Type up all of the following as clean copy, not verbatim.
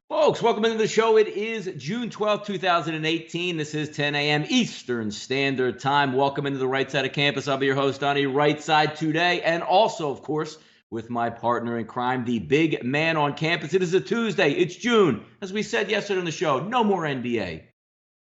Folks, welcome into the show. It is June 12th, 2018. This is 10 a.m. Eastern Standard Time. Welcome into the right side of campus. I'll be your host, Donnie, Rightside today. And also, of course, with my partner in crime, the big man on campus. It is a Tuesday. It's June. As we said yesterday on the show, no more NBA.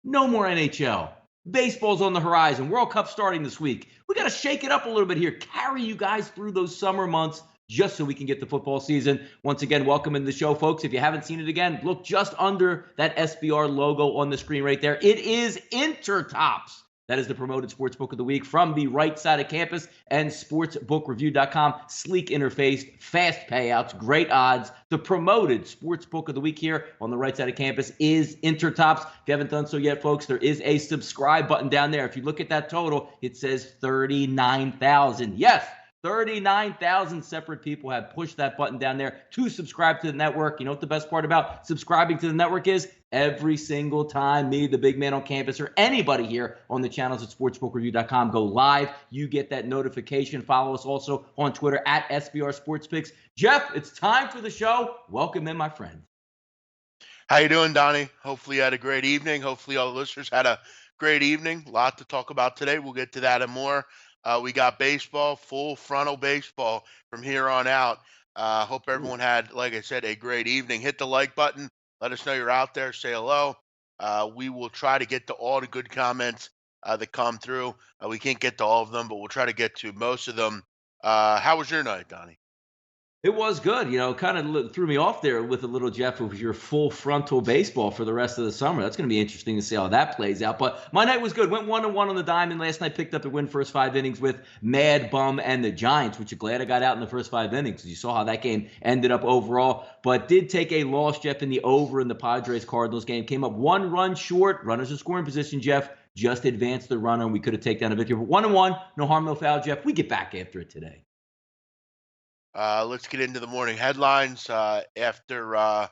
No more NHL. Baseball's on the horizon. World Cup starting this week. We got to shake it up a little bit here. Carry you guys through those summer months just so we can get the football season. Once again, welcome in the show, folks. If you haven't seen it again, look just under that SBR logo on the screen right there. It is Intertops. That is the promoted sportsbook of the week from the right side of campus and sportsbookreview.com. Sleek interface, fast payouts, great odds. The promoted sportsbook of the week here on the right side of campus is Intertops. If you haven't done so yet, folks, there is a subscribe button down there. If you look at that total, it says 39,000. Yes, 39,000 separate people have pushed that button down there to subscribe to the network. You know what the best part about subscribing to the network is? Every single time me, the big man on campus, or anybody here on the channels at sportsbookreview.com go live, you get that notification. Follow us also on Twitter at SBR SportsPicks. Jeff, it's time for the show. Welcome in, my friend. How you doing, Donnie? Hopefully you had a great evening. Hopefully all the listeners had a great evening. A lot to talk about today. We'll get to that and more. We got baseball, full frontal baseball from here on out. Hope everyone had, like I said, a great evening. Hit the like button. Let us know you're out there. Say hello. We will try to get to all the good comments that come through. We can't get to all of them, but we'll try to get to most of them. How was your night, Donnie? It was good. Kind of threw me off there with a little Jeff. It was your full frontal baseball for the rest of the summer. That's going to be interesting to see how that plays out. But my night was good. Went 1-1 on the diamond last night. Picked up the win first 5 innings with Mad Bum and the Giants, which you're glad I got out in the first 5 innings. You saw how that game ended up overall. But did take a loss, Jeff, in the over in the Padres-Cardinals game. Came up 1 run short. Runners in scoring position, Jeff. Just advanced the runner, and we could have taken down a victory. But 1-1, no harm, no foul, Jeff. We get back after it today. Let's get into the morning headlines after an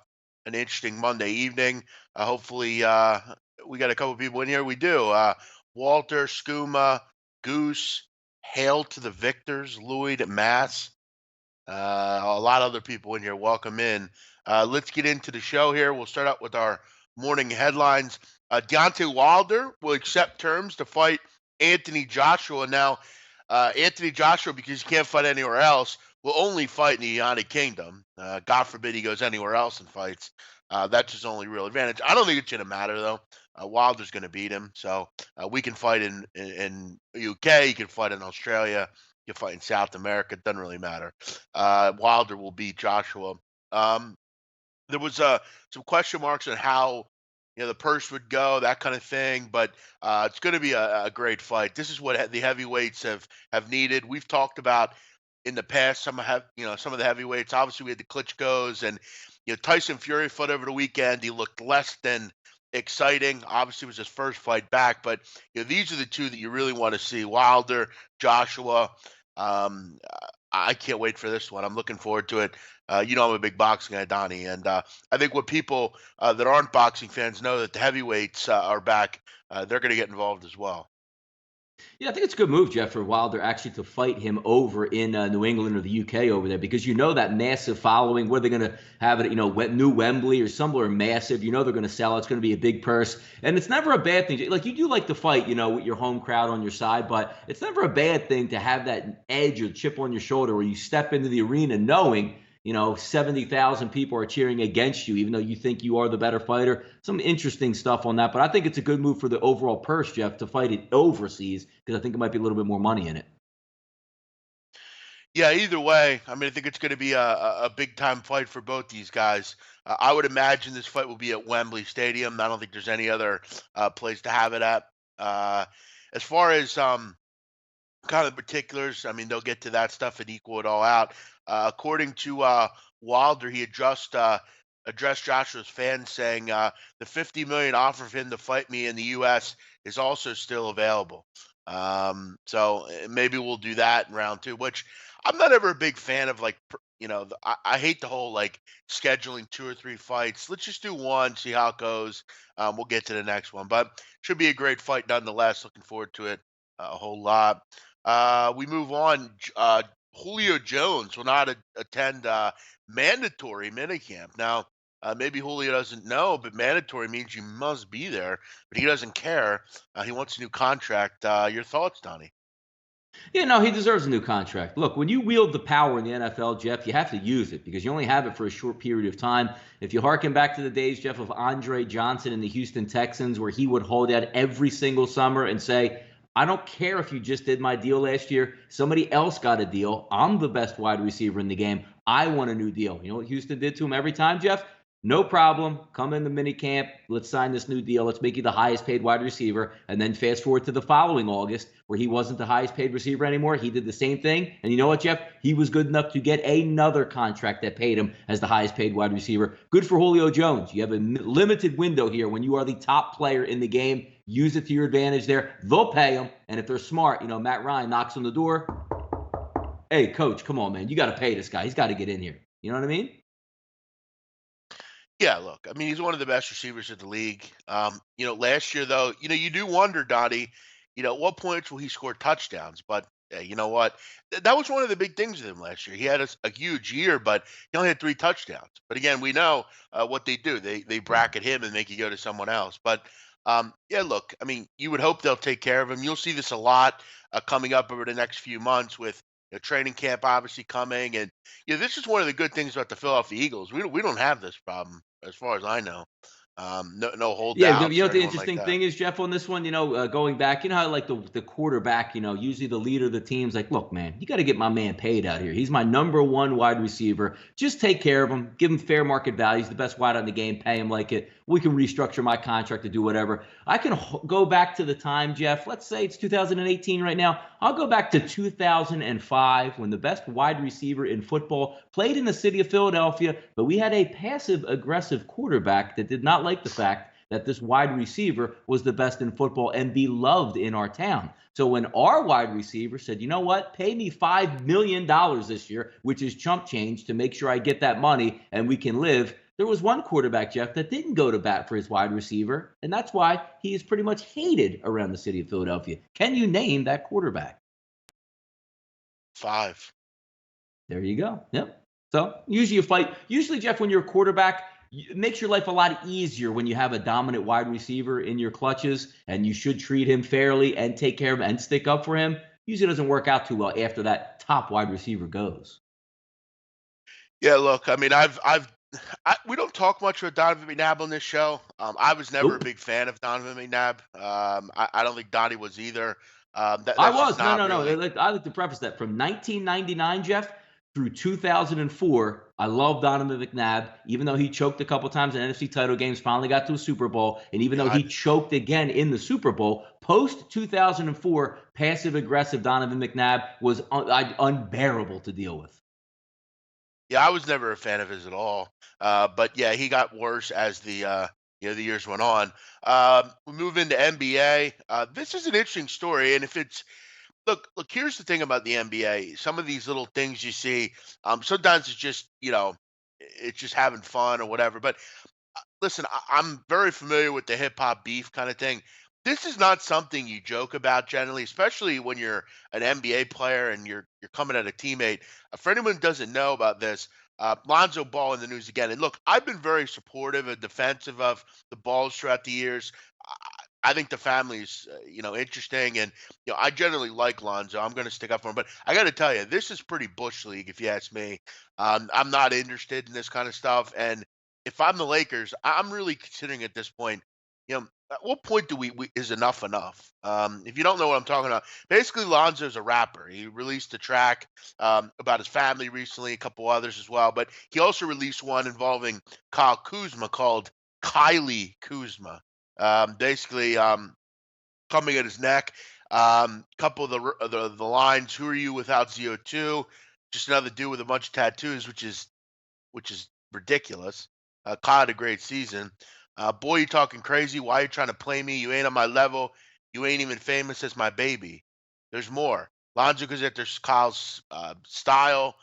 interesting Monday evening. Hopefully, we got a couple people in here. We do. Walter, Skooma, Goose, Hail to the Victors, Lloyd, Mass. A lot of other people in here. Welcome in. Let's get into the show here. We'll start out with our morning headlines. Deontay Wilder will accept terms to fight Anthony Joshua. Now, Anthony Joshua, because he can't fight anywhere else, will only fight in the United Kingdom. God forbid he goes anywhere else and fights. That's his only real advantage. I don't think it's going to matter, though. Wilder's going to beat him. So we can fight in UK. You can fight in Australia. You can fight in South America. It doesn't really matter. Wilder will beat Joshua. There was some question marks on how the purse would go, that kind of thing. But it's going to be a great fight. This is what the heavyweights have needed. We've talked about in the past some of the heavyweights. Obviously, we had the Klitschko's and Tyson Fury fought over the weekend. He looked less than exciting. Obviously, it was his first fight back, but these are the two that you really want to see: Wilder, Joshua. I can't wait for this one. I'm looking forward to it. I'm a big boxing guy, Donnie, and I think what people that aren't boxing fans know that the heavyweights are back. They're going to get involved as well. Yeah, I think it's a good move, Jeff, for Wilder actually to fight him over in New England or the UK over there, because that massive following, where they're going to have it, New Wembley or somewhere massive. They're going to sell. It's going to be a big purse. And it's never a bad thing. Like, you do like to fight, with your home crowd on your side, but it's never a bad thing to have that edge or chip on your shoulder where you step into the arena knowing 70,000 people are cheering against you, even though you think you are the better fighter. Some interesting stuff on that. But I think it's a good move for the overall purse, Jeff, to fight it overseas, because I think it might be a little bit more money in it. Yeah, either way, I mean, I think it's going to be a big-time fight for both these guys. I would imagine this fight will be at Wembley Stadium. I don't think there's any other place to have it at. As far as kind of particulars, I mean, they'll get to that stuff and equal it all out. According to Wilder, he addressed Joshua's fans saying the $50 million offer for him to fight me in the U.S. is also still available. So maybe we'll do that in round two, which I'm not ever a big fan of. I hate the whole scheduling 2 or 3 fights. Let's just do one, see how it goes. We'll get to the next one, but should be a great fight nonetheless. Looking forward to it a whole lot. We move on. Julio Jones will not attend mandatory minicamp. Now, Maybe Julio doesn't know, but mandatory means you must be there. But he doesn't care. He wants a new contract. Your thoughts, Donnie? Yeah, no, he deserves a new contract. Look, when you wield the power in the NFL, Jeff, you have to use it because you only have it for a short period of time. If you harken back to the days, Jeff, of Andre Johnson and the Houston Texans, where he would hold out every single summer and say, I don't care if you just did my deal last year. Somebody else got a deal. I'm the best wide receiver in the game. I want a new deal. You know what Houston did to him every time, Jeff? No problem. Come in the mini camp. Let's sign this new deal. Let's make you the highest paid wide receiver. And then fast forward to the following August, where he wasn't the highest paid receiver anymore. He did the same thing. And you know what, Jeff? He was good enough to get another contract that paid him as the highest paid wide receiver. Good for Julio Jones. You have a limited window here when you are the top player in the game. Use it to your advantage there. They'll pay him. And if they're smart, Matt Ryan knocks on the door. Hey, coach, come on, man. You got to pay this guy. He's got to get in here. You know what I mean? Yeah, look, I mean, he's one of the best receivers in the league. Last year though, you do wonder, Donnie, at what points will he score touchdowns? But you know what? That was one of the big things with him last year. He had a huge year, but he only had 3 touchdowns. But again, we know what they do. They bracket him and make you go to someone else. But yeah, look, I mean, you would hope they'll take care of him. You'll see this a lot coming up over the next few months with training camp obviously coming, and this is one of the good things about the Philadelphia Eagles. We don't have this problem as far as I know. No Yeah, you holdouts know or what the anyone like interesting that. thing is, Jeff, on this one, going back, how like the quarterback, usually the leader of the team's like, look, man, you got to get my man paid out here. He's my number one wide receiver. Just take care of him, give him fair market value. He's the best wide on the game. Pay him like it. We can restructure my contract to do whatever. I can go back to the time, Jeff. Let's say it's 2018 right now. I'll go back to 2005 when the best wide receiver in football played in the city of Philadelphia, but we had a passive aggressive quarterback that did not like the fact that this wide receiver was the best in football and beloved in our town. So when our wide receiver said, you know what, pay me $5 million this year, which is chump change to make sure I get that money and we can live, there was one quarterback, Jeff, that didn't go to bat for his wide receiver. And that's why he is pretty much hated around the city of Philadelphia. Can you name that quarterback? 5. There you go. Yep. So usually you fight. Usually, Jeff, when you're a quarterback, it makes your life a lot easier when you have a dominant wide receiver in your clutches, and you should treat him fairly and take care of him and stick up for him. Usually doesn't work out too well after that top wide receiver goes. Yeah, look, I mean, we don't talk much about Donovan McNabb on this show. I was never a Nope. big fan of Donovan McNabb. I don't think Donnie was either. I That's just was. No, not no, no. really. I like to preface that from 1999, Jeff, through 2004. I love Donovan McNabb, even though he choked a couple times in NFC title games, finally got to a Super Bowl. And even though Yeah, he choked again in the Super Bowl, post 2004, passive aggressive Donovan McNabb was unbearable to deal with. Yeah, I was never a fan of his at all. But yeah, he got worse as the years went on. We move into NBA. This is an interesting story, and if it's look, here's the thing about the NBA. Some of these little things you see, sometimes it's just it's just having fun or whatever. But listen, I'm very familiar with the hip hop beef kind of thing. This is not something you joke about generally, especially when you're an NBA player and you're coming at a teammate. For anyone who doesn't know about this, Lonzo Ball in the news again. And look, I've been very supportive and defensive of the Balls throughout the years. I think the family's interesting, and I generally like Lonzo. I'm going to stick up for him, but I got to tell you, this is pretty bush league if you ask me. I'm not interested in this kind of stuff, and if I'm the Lakers, I'm really considering at this point, at what point do we is enough enough? If you don't know what I'm talking about, basically Lonzo's a rapper. He released a track about his family recently, a couple others as well, but he also released one involving Kyle Kuzma called Kylie Kuzma. Basically, coming at his neck. Couple of the lines: "Who are you without ZO2?" Just another dude with a bunch of tattoos, which is ridiculous. Kyle had a great season. Boy, you talking crazy. Why you trying to play me? You ain't on my level. You ain't even famous as my baby. There's more. Lonzo goes after Kyle's style,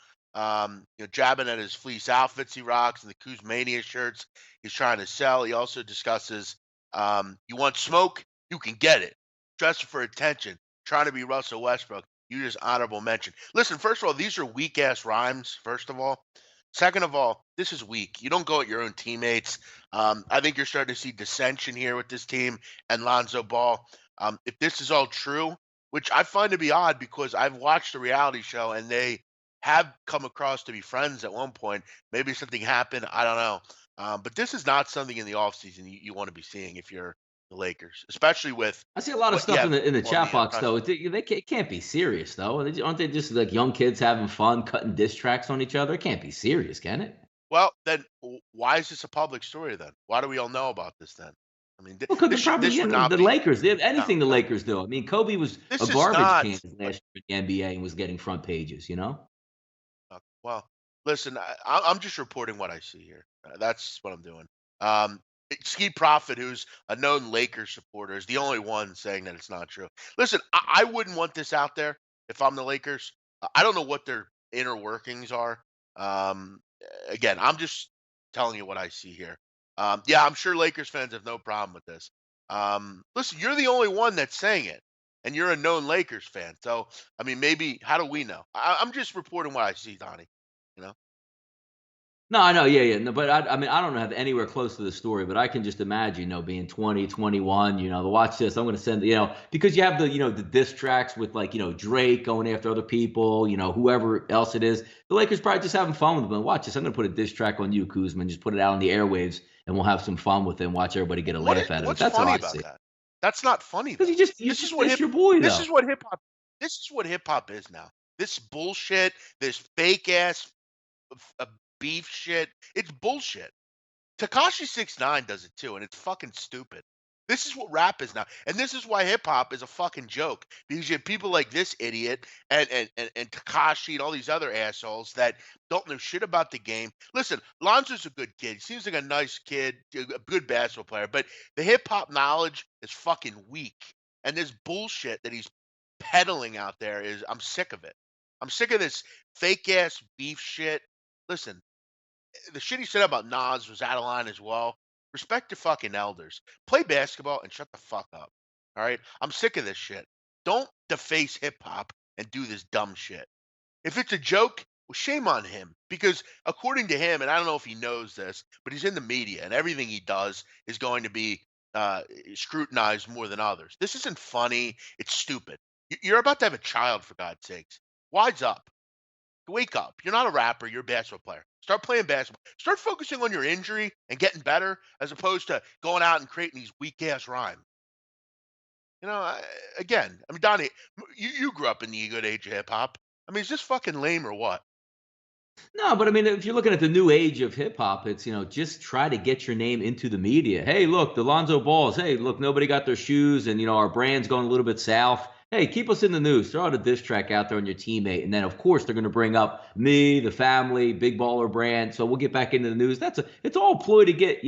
jabbing at his fleece outfits he rocks and the Kuzmania shirts he's trying to sell. He also discusses you want smoke? You can get it. Dressing for attention. Trying to be Russell Westbrook. You just honorable mention. Listen, first of all, these are weak ass rhymes, first of all. Second of all, this is weak. You don't go at your own teammates. I think you're starting to see dissension here with this team and Lonzo Ball. If this is all true, which I find to be odd because I've watched the reality show and they have come across to be friends at one point. Maybe something happened. I don't know. But this is not something in the offseason you want to be seeing if you're the Lakers, especially with I see a lot of what you stuff have in the on chat the box press. though. It can't be serious though. Aren't they just like young kids having fun, cutting diss tracks on each other? It can't be serious, can it? Well, then why is this a public story then? Why do we all know about this then? I mean, Well, 'cause they're this probably, this you would know, not the be. Lakers. They have No, anything the no. Lakers do. I mean, Kobe was a This is garbage not. can last year in the NBA and was getting front pages, you know? Well, listen, I'm just reporting what I see here. That's what I'm doing. Um, Ski Profit, who's a known Lakers supporter, is the only one saying that it's not true. Listen, I wouldn't want this out there if I'm the Lakers. I don't know what their inner workings are. Again, I'm just telling you what I see here. Yeah, I'm sure Lakers fans have no problem with this. Listen, you're the only one that's saying it, and you're a known Lakers fan. So, I mean, maybe how do we know? I'm just reporting what I see, Donnie. You know, No, I know, yeah, yeah. No, but I mean, I don't have anywhere close to the story, but I can just imagine, being 20, 21, to watch this. I'm going to send, because you have the diss tracks with like, Drake going after other people, whoever else it is. The Lakers probably just having fun with them. Watch this. I'm going to put a diss track on you, Kuzma, and just put it out on the airwaves and we'll have some fun with it and watch everybody get a laugh out of it. what's That's how funny I about see it. that? That's not funny Because though. you This is just what diss hip. your boy, This though. is what hip hop. This is what hip hop is now. This bullshit. This fake ass beef shit. It's bullshit. Takashi 69 does it too, and it's fucking stupid. This is what rap is now, and this is why hip hop is a fucking joke because you have people like this idiot and Takashi and all these other assholes that don't know shit about the game. Listen, Lonzo's a good kid. He seems like a nice kid, a good basketball player, but the hip hop knowledge is fucking weak, and this bullshit that he's peddling out there is. I'm sick of it. I'm sick of this fake ass beef shit. Listen, the shit he said about Nas was out of line as well. Respect your fucking elders. Play basketball and shut the fuck up. All right? I'm sick of this shit. Don't deface hip hop and do this dumb shit. If it's a joke, well, shame on him. Because according to him, and I don't know if he knows this, but he's in the media and everything he does is going to be uh, scrutinized more than others. This isn't funny. It's stupid. You're about to have a child, for God's sakes. Wise up. Wake up. You're not a rapper, you're a basketball player. Start playing basketball. Start focusing on your injury and getting better as opposed to going out and creating these weak ass rhymes. Again, I mean, Donnie, you grew up in the good age of hip hop. I mean, is this fucking lame or what? No, but I mean, if you're looking at the new age of hip hop, it's, just try to get your name into the media. Hey, look, the Lonzo Balls. Hey, look, nobody got their shoes, and our brand's going a little bit south. Hey, keep us in the news. Throw out a diss track out there on your teammate, and then of course they're going to bring up me, the family, big baller brand. So we'll get back into the news. It's all a ploy to get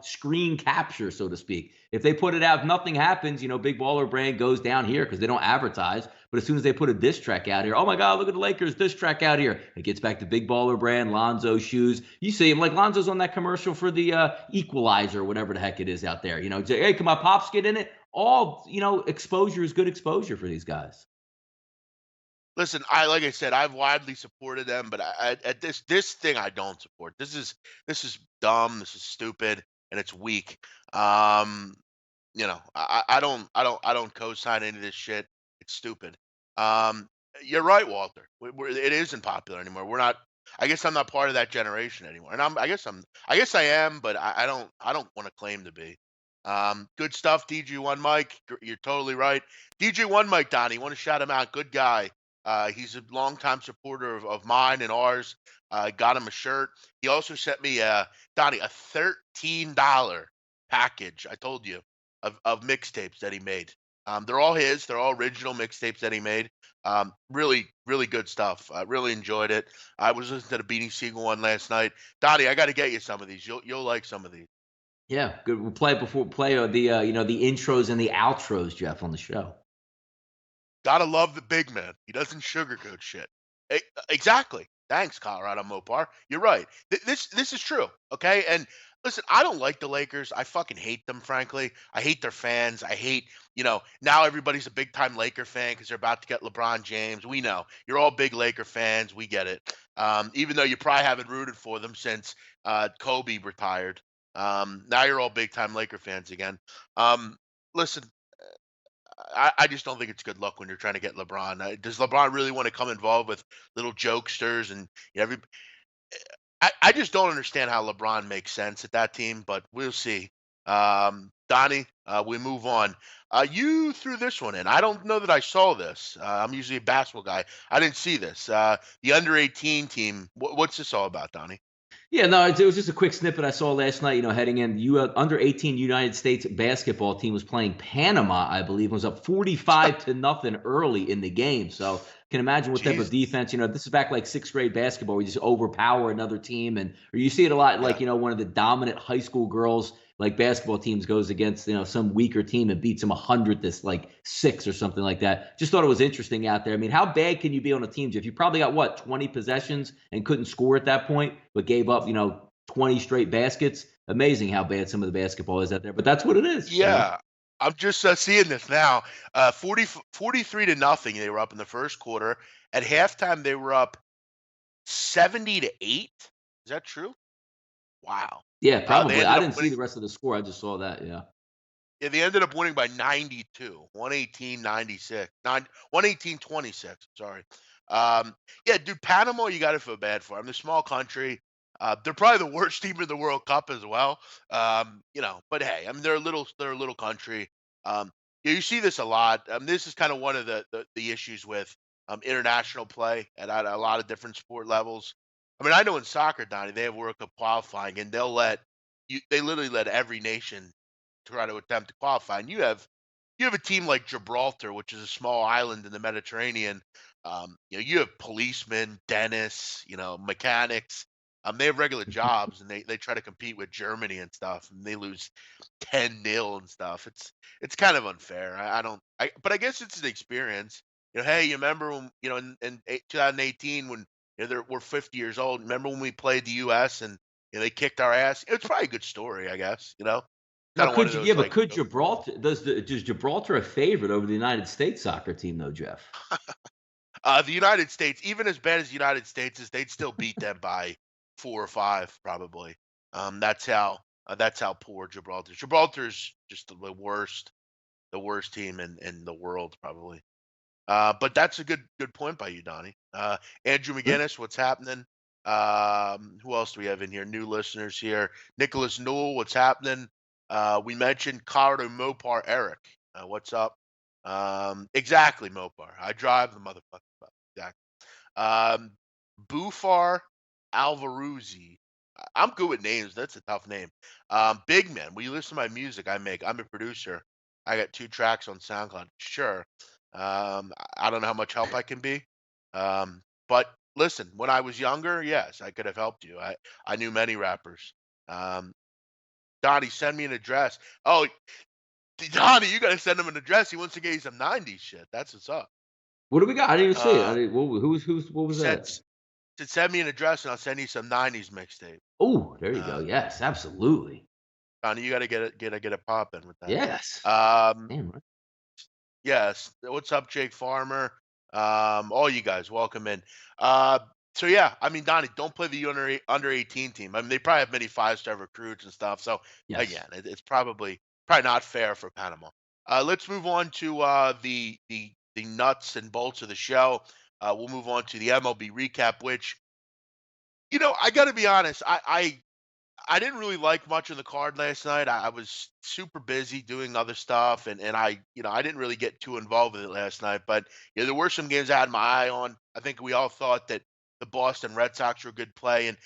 screen capture, so to speak. If they put it out, nothing happens. Big baller brand goes down here because they don't advertise. But as soon as they put a diss track out here, oh my God, look at the Lakers diss track out here. It gets back to big baller brand, Lonzo shoes. You see him like Lonzo's on that commercial for the Equalizer, whatever the heck it is out there. Hey, can my pops get in it? All, exposure is good exposure for these guys. Listen, like I said, I've widely supported them, but at this thing I don't support. This is dumb. This is stupid, and it's weak. Um, I don't co-sign any of this shit. It's stupid. Um, you're right, Walter. It isn't popular anymore. We're not. I guess I'm not part of that generation anymore, and I guess I am, but I don't want to claim to be. Good stuff, DJ1 Mike. You're totally right. DJ1 Mike, Donnie. Want to shout him out? Good guy. He's a longtime supporter of mine and ours. Got him a shirt. He also sent me Donnie a $13 package. I told you of mixtapes that he made. They're all his. They're all original mixtapes that he made. Really, really good stuff. I really enjoyed it. I was listening to the Beanie Siegel one last night. Donnie, I got to get you some of these. You'll like some of these. Yeah, good. We'll play the intros and the outros, Jeff, on the show. Gotta love the big man. He doesn't sugarcoat shit. Exactly. Thanks, Colorado Mopar. You're right. This is true. Okay, and Listen, I don't like the Lakers. I fucking hate them, frankly. I hate their fans. I hate, now everybody's a big time Laker fan because they're about to get LeBron James. We know you're all big Laker fans. We get it. Even though you probably haven't rooted for them since Kobe retired. Now you're all big time Laker fans again. Um, Listen, I just don't think it's good luck when you're trying to get LeBron. Does LeBron really want to come involved with little jokesters and every I just don't understand how LeBron makes sense at that team, but we'll see. Donnie, we move on. You threw this one in. I don't know that I saw this. I'm usually a basketball guy. I didn't see this. The under 18 team. What's this all about, Donnie? Yeah, no, it was just a quick snippet I saw last night. Heading in, under 18 United States basketball team was playing Panama, I believe, was up 45 to nothing early in the game. So can imagine what type of Jesus. defense. This is back like sixth grade basketball. We just overpower another team, or you see it a lot. Yeah. Like one of the dominant high school girls like basketball teams goes against some weaker team and beats them 100 to like 6 or something like that. Just thought it was interesting out there. I mean, how bad can you be on a team, Jeff? You probably got what, 20 possessions and couldn't score at that point, but gave up 20 straight baskets. Amazing how bad some of the basketball is out there, but that's what it is. Yeah. I'm just seeing this now. 43 to nothing. They were up in the first quarter. At halftime, they were up 70 to 8. Is that true? Wow. Yeah, They probably. ended I up didn't see winning. the rest of the score. I just saw that. Yeah. Yeah, they ended up winning by 92, 118-96, 118-26. Sorry. Yeah, dude, Panama, you got to feel bad for them. They're a small country. They're probably the worst team in the World Cup as well. But hey, I mean, they're a little country. Yeah, you see this a lot. This is kind of one of the issues with international play at a lot of different sport levels. I mean, I know in soccer, Donnie, they have World Cup qualifying, and they literally let every nation try to attempt to qualify. And you have a team like Gibraltar, which is a small island in the Mediterranean. You have policemen, dentists, mechanics. They have regular jobs, and they try to compete with Germany and stuff, and they lose 10-0 and stuff. It's kind of unfair. I don't. But I guess it's an experience. Hey, you remember when in 2018 when we're 50 years old? Remember when we played the U.S. and they kicked our ass? It's probably a good story, I guess. Now, Kind of one could of you? Yeah, those but like could Gibraltar does Gibraltar a favorite over the United States soccer team though, Jeff? the United States, even as bad as the United States is, they'd still beat them by 4 or 5 probably. That's how poor Gibraltar. Gibraltar's just the worst team in the world probably. But that's a good point by you, Donnie. Andrew Huh? McGinnis, what's happening? Who else do we have in here? New listeners here. Nicholas Newell, what's happening? We mentioned Colorado Mopar Eric. What's up? Exactly, Mopar. I drive the motherfucker. Exactly. Um, Bufar Alvaruzzi. I'm good with names. That's a tough name. Big Man. Will you listen to my music I make? I'm a producer. I got 2 tracks on SoundCloud. Sure. I don't know how much help I can be. But listen, when I was younger, yes, I could have helped you. I knew many rappers. Um, Donnie, send me an address. Oh, Donnie, you gotta send him an address. He wants to get you some '90s shit. That's what's up. What do we got? I didn't even see it. Uh, Who's what he was said, that? send me an address and I'll send you some '90s mixtape. Oh, there you go. Uh, Yes, absolutely. Donnie, you gotta get a pop in with that. Yes. Um, Damn right. Yes. What's up, Jake Farmer? All you guys, welcome in. Uh, so yeah, I mean, Donnie, don't play the under 18 team. I mean, they probably have many 5-star recruits and stuff. So Yes. again, it's probably not fair for Panama. Let's move on to the nuts and bolts of the show. We'll move on to the MLB recap, which I got to be honest, I didn't really like much of the card last night. I was super busy doing other stuff, and I didn't really get too involved with it last night. But there were some games I had my eye on. I think we all thought that the Boston Red Sox were a good play, and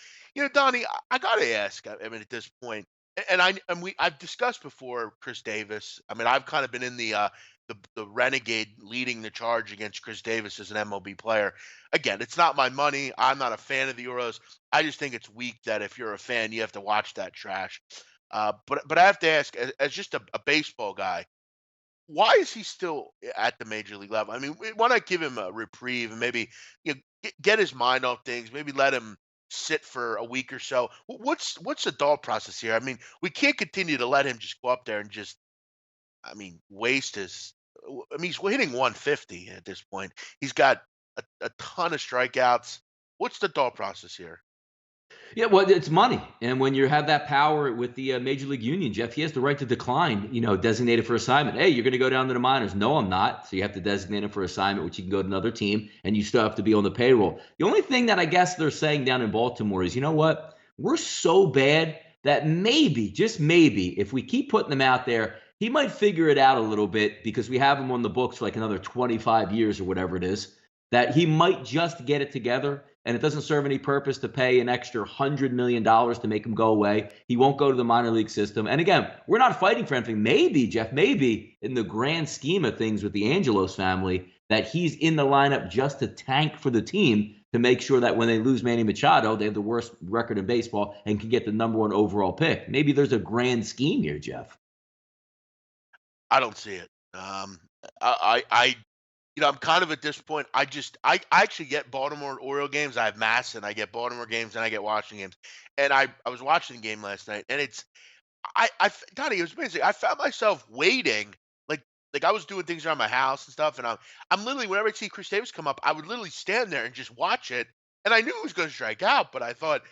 Donnie, I gotta ask. I mean, at this point, I've discussed before Chris Davis. I mean, I've kind of been in the renegade leading the charge against Chris Davis as an MLB player. Again, it's not my money. I'm not a fan of the Euros. I just think it's weak that if you're a fan, you have to watch that trash. But I have to ask, as just a baseball guy, why is he still at the major league level? I mean, why not give him a reprieve and maybe get his mind off things? Maybe let him. sit for a week or so. What's the thought process here? I mean, we can't continue to let him just go up there and just, I mean, waste his. I mean, he's hitting 150 at this point. He's got a ton of strikeouts. What's the thought process here? Yeah, well, it's money, and when you have that power with the Major League Union, Jeff, he has the right to decline. Designated for assignment. Hey, you're going to go down to the minors. No, I'm not. So you have to designate him for assignment, which you can go to another team, and you still have to be on the payroll. The only thing that I guess they're saying down in Baltimore is, you know what? We're so bad that maybe, just maybe, if we keep putting them out there, he might figure it out a little bit because we have him on the books for like another 25 years or whatever it is. That he might just get it together, and it doesn't serve any purpose to pay an extra $100 million to make him go away. He won't go to the minor league system. And again, we're not fighting for anything. Maybe, Jeff, maybe in the grand scheme of things with the Angelos family, that he's in the lineup just to tank for the team to make sure that when they lose Manny Machado, they have the worst record in baseball and can get the #1 overall pick. Maybe there's a grand scheme here, Jeff. I don't see it. I I'm kind of at this point. I actually get Baltimore and Oriole games. I have Mass, and I get Baltimore games, and I get Washington games. And I was watching the game last night, and Donnie, it was amazing. I found myself waiting, like I was doing things around my house and stuff, and I'm literally, whenever I see Chris Davis come up, I would literally stand there and just watch it. And I knew he was going to strike out, but I thought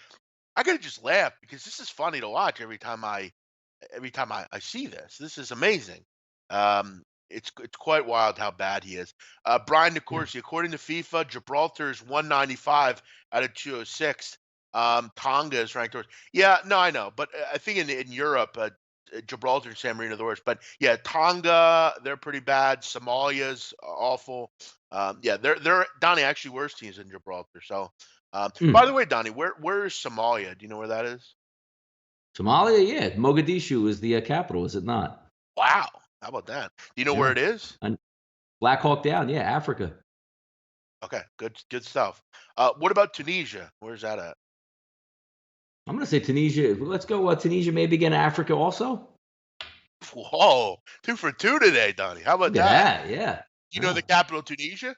I gotta just laugh because this is funny to watch every time I see this. This is amazing. It's quite wild how bad he is. Brian Yeah. DeCourcy, according to FIFA, Gibraltar is 195 out of 206. Tonga is ranked worst. Yeah, no, I know, but I think in Europe, Gibraltar and San Marino are the worst. But yeah, Tonga, they're pretty bad. Somalia's awful. Yeah, they're Donnie, actually worse teams than Gibraltar. So, by the Mm. way, Donnie, where is Somalia? Do you know where that is? Somalia, yeah. Mogadishu is the capital, is it not? Wow, how about that? Do you know where Yeah. it is? And Black Hawk Down, yeah, Africa. Okay, good stuff. What about Tunisia? Where's that at? I'm going to say Tunisia. Let's go Tunisia, maybe again Africa also. Whoa, 2 for 2 today, Donnie. How about Look at that? that. Yeah. You know the Yeah. capital, Tunisia?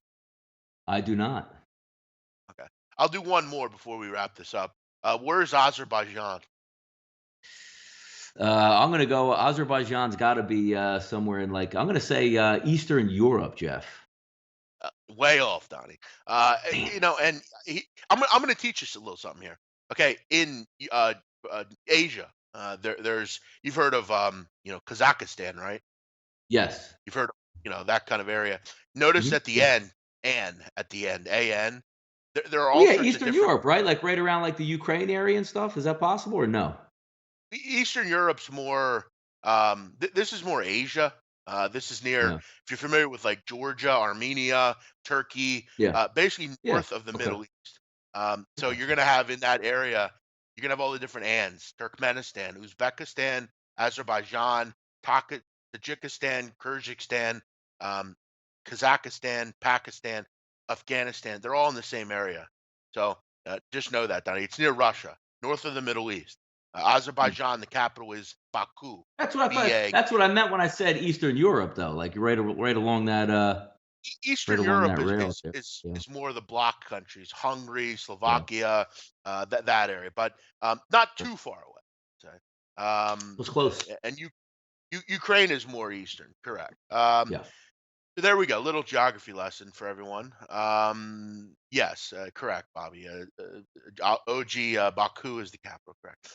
I do not. Okay, I'll do one more before we wrap this up. Where's Azerbaijan? I'm going to go. Azerbaijan's got to be somewhere in I'm going to say Eastern Europe, Jeff. Way off, Donnie. Damn. And I'm gonna teach us a little something here. Okay, in Asia, there's you've heard of Kazakhstan, right? Yes. You've heard of, that kind of area. Notice at the Yeah. end, at the end, an. There are Oh, all yeah. sorts of Eastern different. Europe, right? Like right around the Ukraine area and stuff. Is that possible or no? Eastern Europe's more. This is more Asia. This is near. Yeah. If you're familiar with like Georgia, Armenia, Turkey, Yeah. basically Yeah. north of the Okay. Middle East. So you're Gotcha. gonna have in that area, you're gonna have all the different ands: Turkmenistan, Uzbekistan, Azerbaijan, Tajikistan, Kyrgyzstan, um, Kazakhstan, Pakistan, Afghanistan. They're all in the same area. So just know that, Donnie. It's near Russia, north of the Middle East. Hmm. Azerbaijan, the capital is Baku. That's what I thought. BA. That's what I meant when I said Eastern Europe, though. Like right along that right Eastern along Europe that is rail is there. is Yeah. is more of the bloc countries, Hungary, Yeah. Slovakia, that area, but not Okay. too far away. So, um, Was close. and Ukraine is more eastern, correct? Yeah. So there we go. Little geography lesson for everyone. Yes, correct, Bobby. OG Baku is the capital, correct.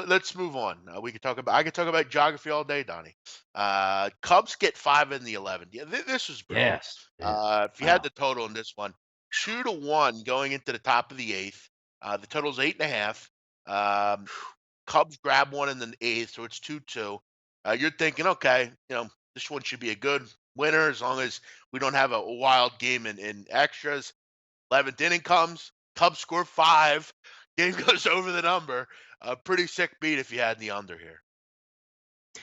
Let's move on. I could talk about geography all day, Donnie. Cubs get 5 in the 11th. Yeah, this was brutal. Yes. Yeah. If you had Wow. the total in this one, 2-1 going into the top of the eighth. The total's 8.5. Um, Cubs grab one in the eighth, so it's 2-2. You're thinking, okay, this one should be a good winner as long as we don't have a wild game in extras. 11th inning comes, Cubs score 5, game goes over the number. A pretty sick beat if you had the under here.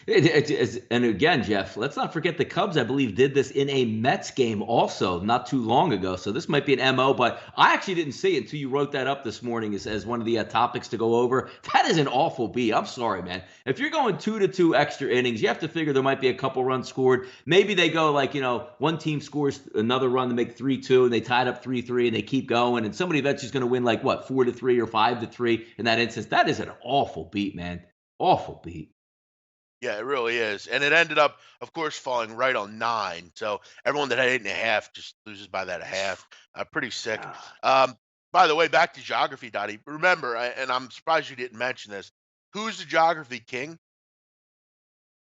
And again, Jeff, let's not forget the Cubs, I believe, did this in a Mets game also not too long ago. So this might be an MO, but I actually didn't see it until you wrote that up this morning as one of the topics to go over. That is an awful beat. I'm sorry, man. If you're going 2-2 extra innings, you have to figure there might be a couple runs scored. Maybe they go like, one team scores another run to make 3-2, and they tied up 3-3, and they keep going, and somebody eventually is going to win like, what, 4-3 or 5-3 in that instance. That is an awful beat, man. Awful beat. Yeah, it really is. And it ended up, of course, falling right on 9. So everyone that had 8.5 just loses by that a half. Pretty sick. God. By the way, back to geography, Dottie. Remember, and I'm surprised you didn't mention this. Who's the geography king?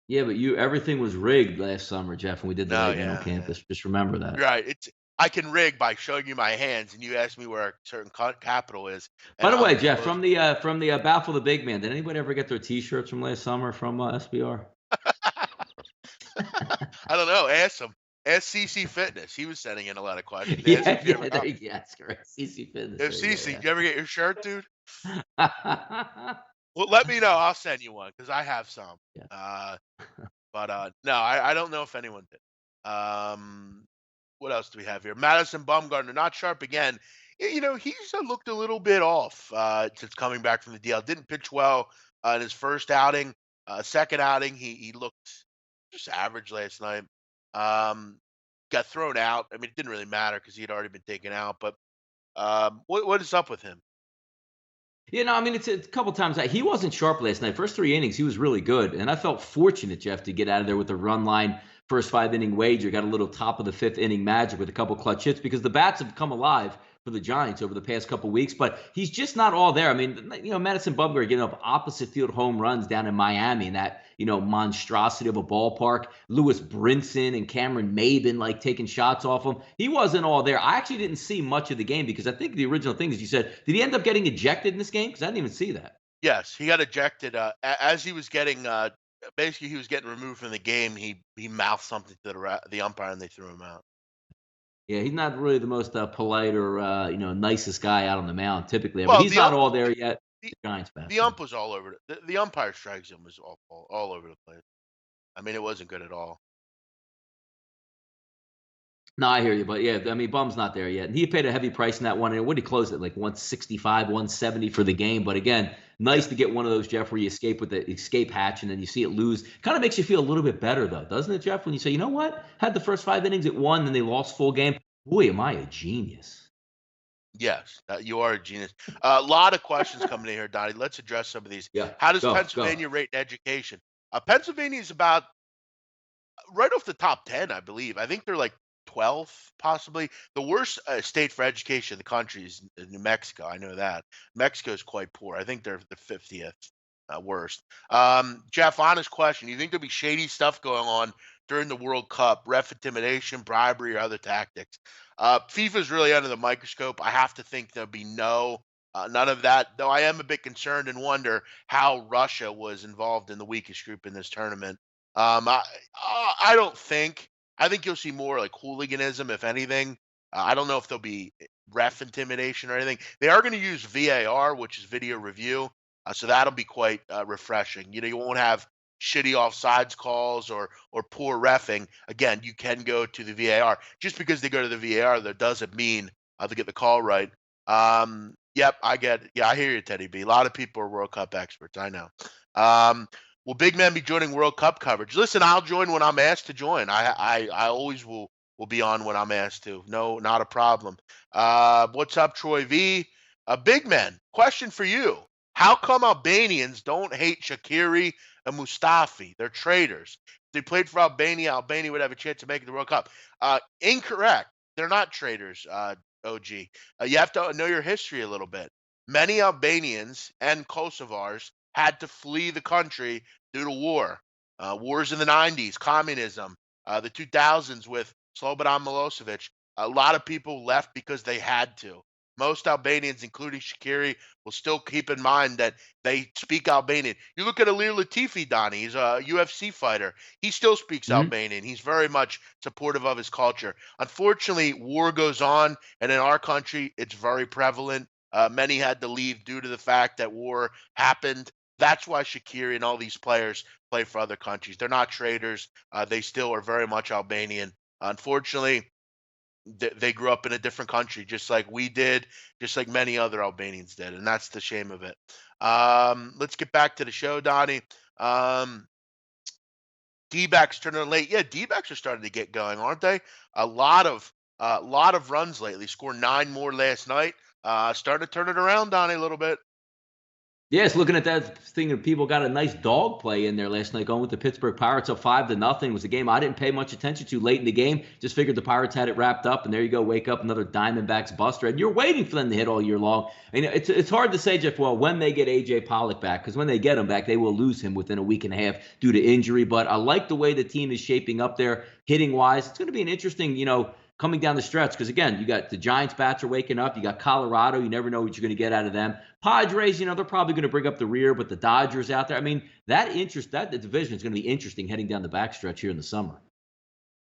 Yeah, but everything was rigged last summer, Jeff, when we did the No, Rigging on yeah. campus. Just remember that. Right. I can rig by showing you my hands, and you ask me where a certain capital is, By and the I'll way, Jeff, disclose. from the Baffle the Big Man, did anybody ever get their T-shirts from last summer from SBR? I don't know. Ask him. Ask CC Fitness. He was sending in a lot of questions. Ask him Yeah, if you ever yeah, got. yes, correct. CC Fitness. If There you CC, go. did you ever get your shirt, dude? Yeah. Well, let me know. I'll send you one because I have some. Yeah. Uh, but no, I don't know if anyone did. What else do we have here? Madison Bumgarner, not sharp again. He's looked a little bit off since coming back from the DL. Didn't pitch well in his first outing. Second outing, he looked just average last night. Got thrown out. I mean, it didn't really matter because he had already been taken out. But what is up with him? I mean, it's a couple times. He wasn't sharp last night. First 3 innings, he was really good. And I felt fortunate, Jeff, to get out of there with a run line, first 5 inning wager. Got a little top of the fifth inning magic with a couple clutch hits because the bats have come alive for the Giants over the past couple weeks. But he's just not all there. I mean, Madison Bumgarner getting up opposite field home runs down in Miami in that, monstrosity of a ballpark. Lewis Brinson and Cameron Maben like taking shots off him. He wasn't all there. I actually didn't see much of the game because I think the original thing is you said, did he end up getting ejected in this game? Because I didn't even see that. Yes, he got ejected as he was getting. Basically, he was getting removed from the game. He mouthed something to the umpire, and they threw him out. Yeah, he's not really the most polite or nicest guy out on the mound typically, but Well, he's not all there yet. the, The Giants back. the ump was all over the umpire strikes him was all over the place. I mean, it wasn't good at all. No, I hear you, but yeah, I mean, Bum's not there yet, and he paid a heavy price in that one. And what did he close at, like 165, 170 for the game? But again, nice Yeah. to get one of those, Jeff, where you escape with the escape hatch, and then you see it lose. Kind of makes you feel a little bit better, though, doesn't it, Jeff? When you say, you know what, had the first 5 innings, it won, then they lost full game. Boy, am I a genius. Yes, you are a genius. A lot of questions coming in here, Donnie. Let's address some of these. Yeah, How does go. Pennsylvania rate in education? Pennsylvania is about right off the top 10, I believe. I think they're like 12th, possibly. The worst state for education in the country is New Mexico. I know that. Mexico is quite poor. I think they're the 50th worst. Jeff, honest question. You think there'll be shady stuff going on during the World Cup, ref intimidation, bribery, or other tactics? FIFA's really under the microscope. I have to think there'll be none of that, though I am a bit concerned and wonder how Russia was involved in the weakest group in this tournament. Um, I, I don't think. I think you'll see more like hooliganism, if anything. I don't know if there'll be ref intimidation or anything. They are going to use VAR, which is video review, so that'll be quite refreshing. You won't have shitty offsides calls or poor refing. Again, you can go to the VAR. Just because they go to the VAR, that doesn't mean they get the call right. Yep, I get it. Yeah, I hear you, Teddy B. A lot of people are World Cup experts. I know. Um, Will big men be joining World Cup coverage? Listen, I'll join when I'm asked to join. I always will be on when I'm asked to. No, not a problem. What's up, Troy V? Big men, question for you. How come Albanians don't hate Shaqiri and Mustafi? They're traitors. If they played for Albania would have a chance to make the World Cup. Incorrect. They're not traitors, OG. You have to know your history a little bit. Many Albanians and Kosovars had to flee the country due to war. Wars in the 90s, communism, the 2000s with Slobodan Milosevic. A lot of people left because they had to. Most Albanians, including Shaqiri, will still keep in mind that they speak Albanian. You look at Alir Latifi, Donnie, he's a UFC fighter. He still speaks Mhm. Albanian. He's very much supportive of his culture. Unfortunately, war goes on, and in our country, it's very prevalent. Many had to leave due to the fact that war happened. That's why Shaqiri and all these players play for other countries. They're not traders. They still are very much Albanian. Unfortunately, they grew up in a different country, just like we did, just like many other Albanians did, and that's the shame of it. Let's get back to the show, Donnie. Um, D-backs turning late. Yeah, D-backs are starting to get going, aren't they? A lot of runs lately. Scored 9 more last night. Starting to turn it around, Donnie, a little bit. Yes, looking at that thing, of people got a nice dog play in there last night, going with the Pittsburgh Pirates up 5-0. It was a game I didn't pay much attention to late in the game. Just figured the Pirates had it wrapped up, and there you go, wake up another Diamondbacks buster, and you're waiting for them to hit all year long. And it's hard to say, Jeff. Well, when they get AJ Pollock back, because when they get him back, they will lose him within a week and a half due to injury. But I like the way the team is shaping up there, hitting wise. It's going to be an interesting, coming down the stretch, because again, you got the Giants bats are waking up. You got Colorado. You never know what you're going to get out of them. Padres, they're probably going to bring up the rear, but the Dodgers out there. I mean, that the division is going to be interesting heading down the backstretch here in the summer.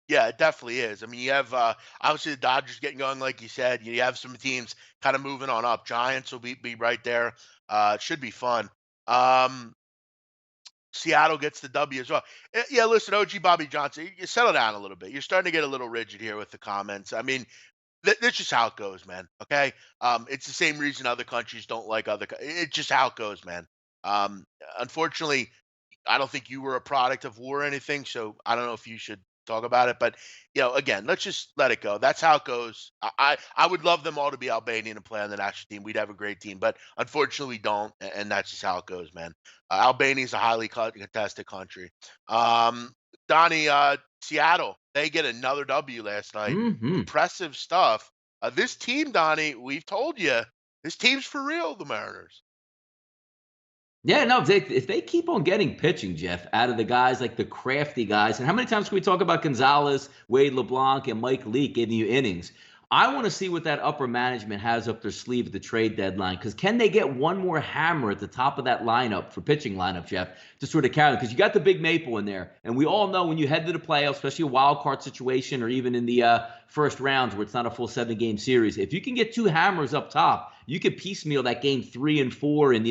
Yeah, it definitely is. I mean, you have obviously the Dodgers getting going, like you said. You have some teams kind of moving on up. Giants will be right there. It should be fun. Um, Seattle gets the W as well. Yeah, listen, OG Bobby Johnson, you settle down a little bit. You're starting to get a little rigid here with the comments. I mean, that's just how it goes, man. Okay, it's the same reason other countries don't like other. It's just how it goes, man. Um, Unfortunately, I don't think you were a product of war or anything, so I don't know if you should talk about it. But again, let's just let it go. That's how it goes. I would love them all to be Albanian and play on the national team. We'd have a great team, but unfortunately, we don't, and that's just how it goes, man. Albania is a highly contested country. Um, Donnie, Seattle, they get another W last night. Hmm. Impressive stuff. This team, Donnie, we've told you, this team's for real. The Mariners. Yeah, no, if they keep on getting pitching, Jeff, out of the guys like the crafty guys, and how many times can we talk about Gonzalez, Wade LeBlanc, and Mike Leake giving you innings? I want to see what that upper management has up their sleeve at the trade deadline. Because can they get one more hammer at the top of that lineup for pitching lineup, Jeff, to sort of carry them? Because you got the big maple in there, and we all know when you head to the playoffs, especially a wild card situation, or even in the first rounds where it's not a full 7-game series, if you can get two hammers up top, you could piecemeal that game 3 and 4 and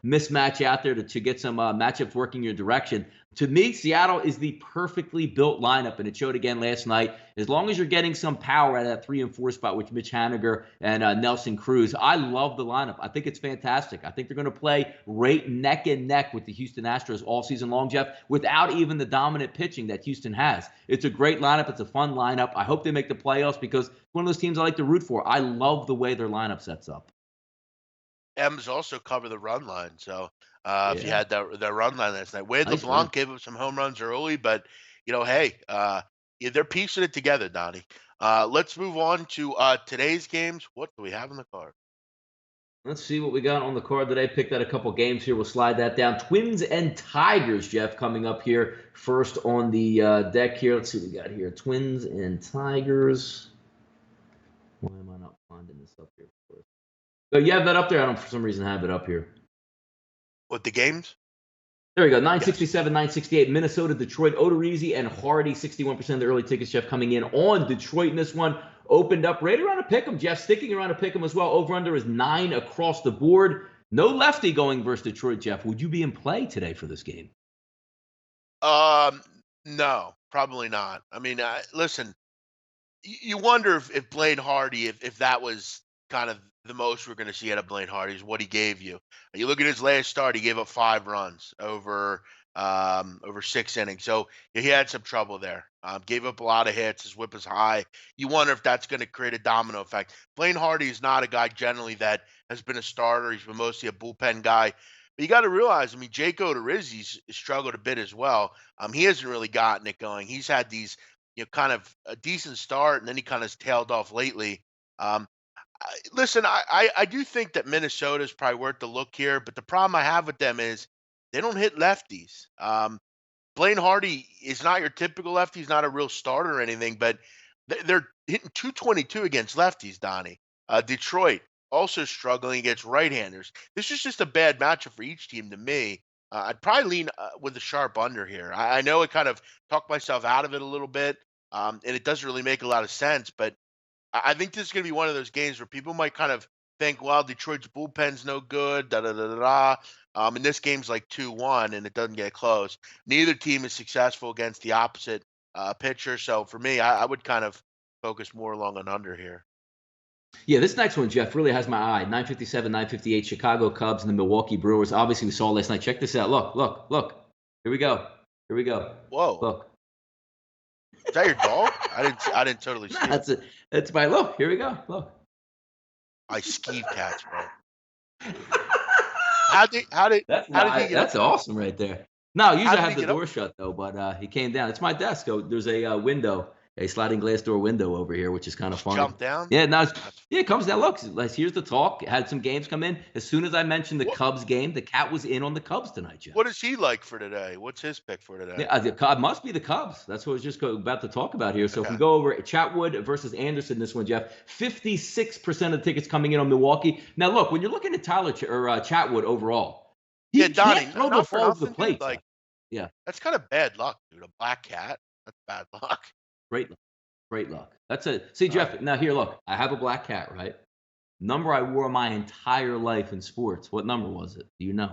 mismatch out there to get some matchups working your direction. To me, Seattle is the perfectly built lineup, and it showed again last night. As long as you're getting some power out of that 3 and 4 spot with Mitch Haniger and Nelson Cruz, I love the lineup. I think it's fantastic. I think they're going to play right neck and neck with the Houston Astros all season long, Jeff, without even the dominant pitching that Houston has. It's a great lineup. It's a fun lineup. I hope they make the playoffs because it's one of those teams I like to root for. I love the way their lineup sets up. M's also cover the run line. So if you Yeah, had that run line last night, Wade nice win. LeBlanc gave up some home runs early, but hey, yeah, they're piecing it together, Donnie. Let's move on to today's games. What do we have in the card? Let's see what we got on the card today. Picked out a couple games here. We'll slide that down. Twins and Tigers, Jeff, coming up here first on the deck here. Let's see what we got here. Twins and Tigers. Why am I not finding this up here first? So you have that up there? I don't, for some reason, have it up here. What the games? There we go. Yes. 967, 968. Minnesota, Detroit, Odorizzi, and Hardy. 61% of the early tickets, Jeff, coming in on Detroit in this one. Opened up right around a pick 'em, Jeff. Sticking around a pick 'em as well. Over under is 9 across the board. No lefty going versus Detroit, Jeff. Would you be in play today for this game? Um, no, probably not. I mean, listen, you wonder if Blaine Hardy, if that was kind of the most we're going to see out of Blaine Hardy is what he gave you. You look at his last start; he gave up 5 runs over 6 innings, so he had some trouble there. Gave up a lot of hits. His whip is high. You wonder if that's going to create a domino effect. Blaine Hardy is not a guy generally that has been a starter. He's been mostly a bullpen guy. But you got to realize, I mean, Jake Odorizzi's struggled a bit as well. He hasn't really gotten it going. He's had these kind of a decent start, and then he kind of tailed off lately. Um, Listen, I do think that Minnesota is probably worth the look here, but the problem I have with them is they don't hit lefties. Blaine Hardy is not your typical lefty. He's not a real starter or anything, but they're hitting 222 against lefties, Donnie. Detroit also struggling against right-handers. This is just a bad matchup for each team to me. I'd probably lean with a sharp under here. I know I kind of talked myself out of it a little bit, and it doesn't really make a lot of sense, but I think this is going to be one of those games where people might kind of think, well, Detroit's bullpen's no good, da da da da da. And this game's like 2-1, and it doesn't get close. Neither team is successful against the opposite pitcher. So for me, I would kind of focus more along an under here. Yeah, this next one, Jeff, really has my eye. 957, 958, Chicago Cubs and the Milwaukee Brewers. Obviously, we saw last night. Check this out. Look, look, look. Here we go. Here we go. Whoa. Look. Is that your dog? I didn't totally see That's it. it. That's my look. Here we go. Look. I skeeve cats, bro. How did he get That's up? awesome right there. No, usually I How did have he the get up? door shut though, but he came down. It's my desk. So there's a window, a sliding glass door window over here, which is kind of Just funny. jump down? Yeah, no, That's yeah, it comes down. Look, here's the talk. Had some games come in. As soon as I mentioned the What Cubs game, the cat was in on the Cubs tonight, Jeff. what is he like for today? What's his pick for today? Yeah, the Cubs must be the Cubs. That's what I was just about to talk about here. So if we Okay. go over Chatwood versus Anderson, this one, Jeff, 56% of the tickets coming in on Milwaukee. Now, look, when you're looking at Chatwood overall, he Yeah, Donnie, can't throw the not for ball to the nothing, plate. dude. Like, Jeff. Yeah, that's kind of bad luck, dude. A black cat. That's bad luck. great luck. Great luck. That's it. See, All Jeff, right. now here, look, I have a black cat, right? Number I wore my entire life in sports. What number was it? Do you know?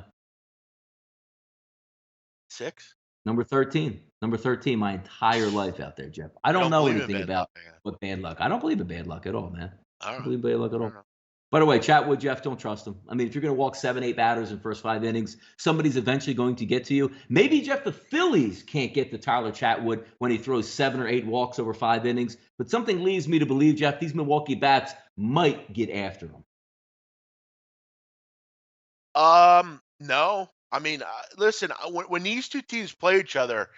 6? Number 13. Number 13, my entire life out there, Jeff. I You don't don't know believe in anything bad about luck, I guess. what bad luck. I don't believe in bad luck at all, man. I I don't don't know. believe in bad luck I at don't all. know. By the way, Chatwood, Jeff, don't trust him. I mean, if you're going to walk 7, 8 batters in first 5 innings, somebody's eventually going to get to you. Maybe, Jeff, the Phillies can't get to Tyler Chatwood when he throws 7 or 8 walks over 5 innings. But something leads me to believe, Jeff, these Milwaukee bats might get after him. No. I mean, listen, when these two teams play each other,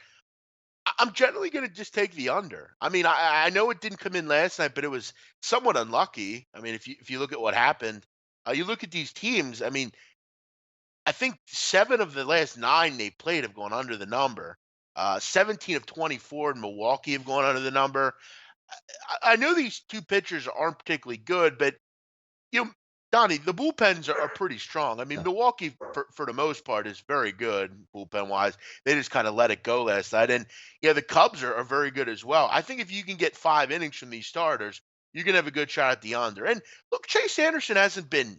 I'm generally going to just take the under. I mean, I know it didn't come in last night, but it was somewhat unlucky. I mean, if you look at what happened, you look at these teams. I mean, I think 7 of the last 9 they played have gone under the number. 17 of 24 in Milwaukee have gone under the number. I know these two pitchers aren't particularly good, but you know, Donnie, the bullpens are pretty strong. I mean, Yeah. Milwaukee, for the most part, is very good bullpen wise. They just kind of let it go last night. And yeah, the Cubs are very good as well. I think if you can get 5 innings from these starters, you're going to have a good shot at the under. And look, Chase Anderson hasn't been,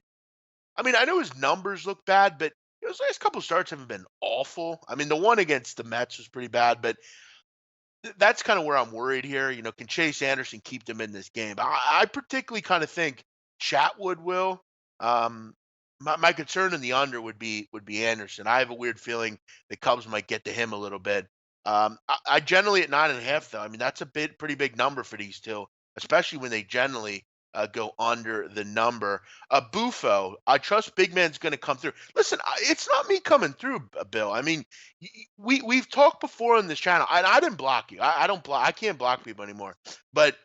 I mean, I know his numbers look bad, but his last couple starts haven't been awful. I mean, the one against the Mets was pretty bad, but that's kind of where I'm worried here. You know, can Chase Anderson keep them in this game? I particularly kind of think Chatwood will. Um, my concern in the under would be Anderson. I have a weird feeling the Cubs might get to him a little bit. I generally at 9.5 though. I mean, that's a pretty big number for these two, especially when they generally go under the number. Buffo, I trust big man's going to come through. Listen, it's not me coming through, Bill. I mean, we've talked before on this channel, and I didn't block you. I don't block. I can't block people anymore. But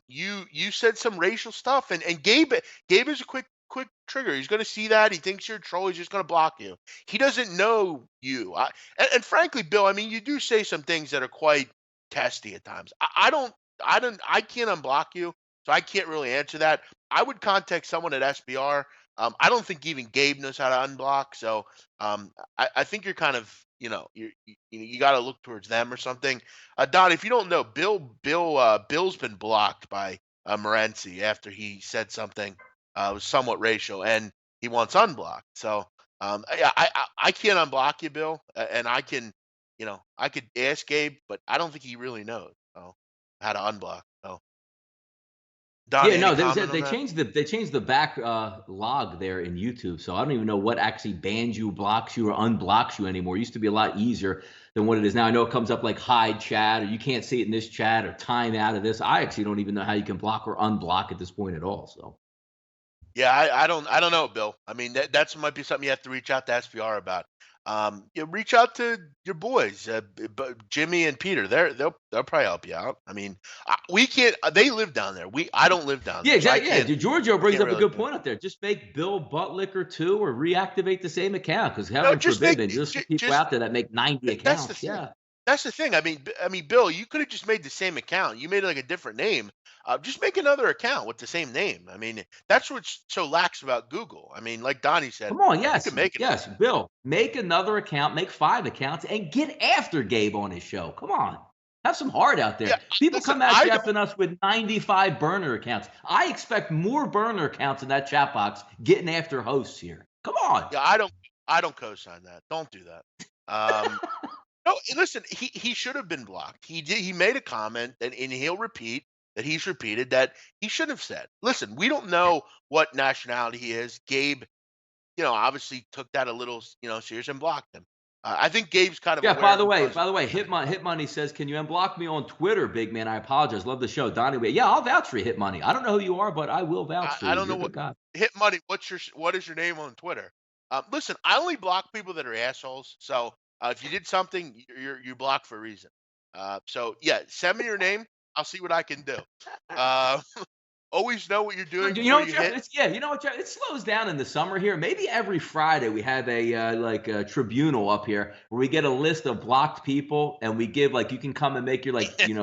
you said some racial stuff, and Gabe is a quick trigger. He's going to see that. He thinks you're a troll. He's just going to block you. He doesn't know you. And frankly, Bill, I mean, you do say some things that are quite testy at times. I can't unblock you, so I can't really answer that. I would contact someone at SBR. I don't think even Gabe knows how to unblock, so I think you're kind of, you got to look towards them or something. Don, if you don't know, Bill's been blocked by Morency after he said something was somewhat racial, and he wants unblocked. So I can't unblock you, Bill, and I can, I could ask Gabe, but I don't think he really knows how to unblock. So, Don, Yeah, any no, comment on they that? changed the back log there in YouTube, so I don't even know what actually bans you, blocks you, or unblocks you anymore. It used to be a lot easier than what it is now. I know it comes up like hide chat, or you can't see it in this chat, or time out of this. I actually don't even know how you can block or unblock at this point at all. So Yeah, I don't know, Bill. I mean, that's might be something you have to reach out to SPR about. Reach out to your boys, Jimmy and Peter. They'll probably help you out. I mean, we can't. They live down there. I don't live down yeah, there, so I exactly. Yeah, can't. Giorgio brings Can't up a really good do it. point up there. Just make Bill Buttlicker 2 or reactivate the same account, because No, heaven just forbid, make man, there's some people just out there that make 90 that's the accounts. thing. Yeah. That's the thing. I mean, Bill, you could have just made the same account. You made like a different name. Just make another account with the same name. I mean, that's what's so lax about Google. I mean, like Donnie said, Come on, you yes, can make another. yes, Bill, make another account, make 5 accounts, and get after Gabe on his show. Come on, Have some heart out Yeah, there. People listen, come at I Jeff don't and us with 95 burner accounts. I expect more burner accounts in that chat box getting after hosts here. Come on. yeah, I don't co-sign that. Don't do that. No, listen, he should have been blocked. He made a comment and he'll repeat that he's repeated that he should have said. Listen, we don't know what nationality he is. Gabe, obviously took that a little, serious and blocked him. I think Gabe's kind of Jeff, aware by of the who way, goes. by the way, Hit Money says, "Can you unblock me on Twitter, big man? I apologize. Love the show, Donnie." Yeah, I'll vouch for you, Hit Money. I don't know who you are, but I will vouch for I you. don't know You're a what good guy. hit money. What is your name on Twitter? Listen, I only block people that are assholes. So if you did something, you block for a reason. So yeah, send me your name. I'll see what I can do. Uh, always know what you're doing You know before what, you Jeff? hit. You know what, Jeff? It slows down in the summer here. Maybe every Friday we have a like a tribunal up here where we get a list of blocked people and we give like you can come and make your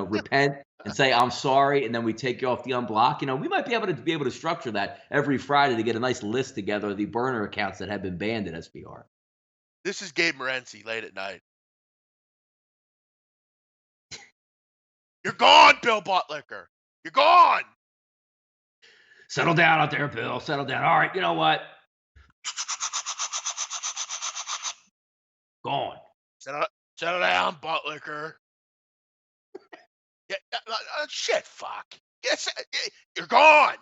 repent and say I'm sorry, and then we take you off the unblock. We might be able to structure that every Friday to get a nice list together of the burner accounts that have been banned at SBR. This is Gabe Morency late at night. You're gone, Bill Buttlicker. You're gone. Settle down out there, Bill. Settle down. All right, you know what? Gone. Settle down, Buttlicker. Yeah, shit, fuck. Yes, you're gone.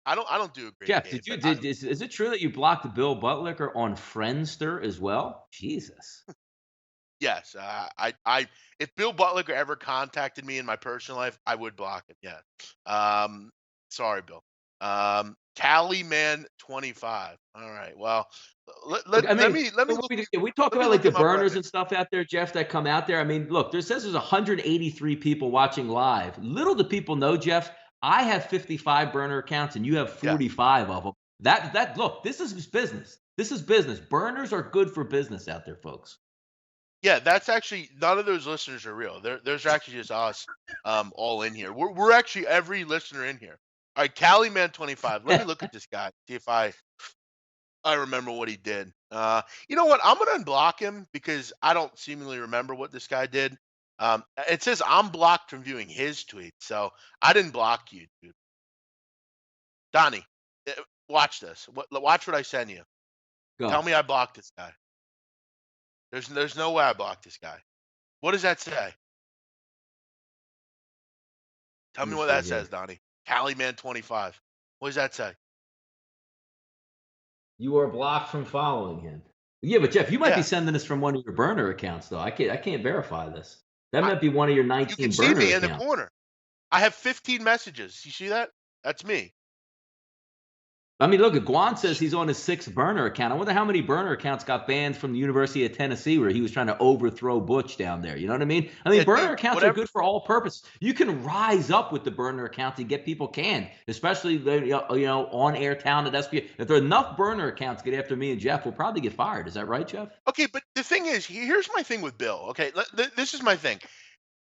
I don't do a great Jeff, game. is it true that you blocked Bill Buttlicker on Friendster as well? Jesus. Yes, if Bill Buttlicker ever contacted me in my personal life, I would block him. Yeah. Sorry, Bill. Cali man 25. All right. Well, Look, I mean, let me so look. we talk Let me about like look the him up right burners now. and stuff out there, Jeff, that come out there. I mean, look, there's 183 people watching live. Little do people know, Jeff, I have 55 burner accounts and you have Yeah. 45 of them. That look, this is business. This is business. Burners are good for business out there, folks. Yeah, that's actually none of those listeners are real. There's actually just us, all in here. We're actually every listener in here. All right, Cali man 25. Let me look at this guy. See if I remember what he did. You know what? I'm gonna unblock him because I don't seemingly remember what this guy did. It says I'm blocked from viewing his tweets, so I didn't block you, dude. Donnie, watch this. Watch what I send you. Go. Tell me I blocked this guy. There's no way I blocked this guy. What does that say? Tell Let me me what see that here. says, Donnie. Cali man 25. What does that say? You are blocked from following him. Yeah, but Jeff, you might be Yeah, sending this from one of your burner accounts, though. I can't verify this. That I, might be one of your you can 19 see burner me in the accounts. corner. I have 15 messages. You see that? That's me. I mean, look, Guan says he's on his 6th burner account. I wonder how many burner accounts got banned from the University of Tennessee where he was trying to overthrow Butch down there. You know what I mean? I mean, Yeah, burner dude. accounts are Whatever. good for all purposes. You can rise up with the burner account and get people canned, especially on-air talent at SBA. If there are enough burner accounts get after me and Jeff, we'll probably get fired. Is that right, Jeff? Okay, but the thing is, here's my thing with Bill. Okay, this is my thing.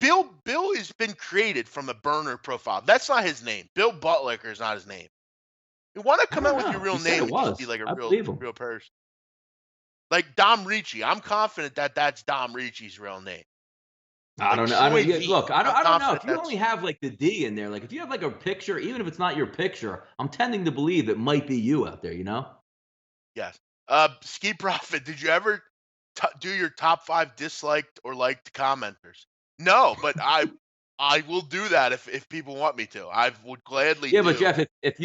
Bill has been created from a burner profile. That's not his name. Bill Buttlicker is not his name. You want to I come don't out with your know. real He said name it and just be was. like a I real believe him. real person. Like Dom Ricci. I'm confident that that's Dom Ricci's real name. I Like don't know. Troy V. Look, I'm I don't know. confident If you that's only have like the D in there, like if you have like a picture, even if it's not your picture, I'm tending to believe it might be you out there, you know? yes. Ski Profit, did you ever do your top 5 disliked or liked commenters? No, but I will do that if people want me to. I would gladly Yeah, but do. Jeff, if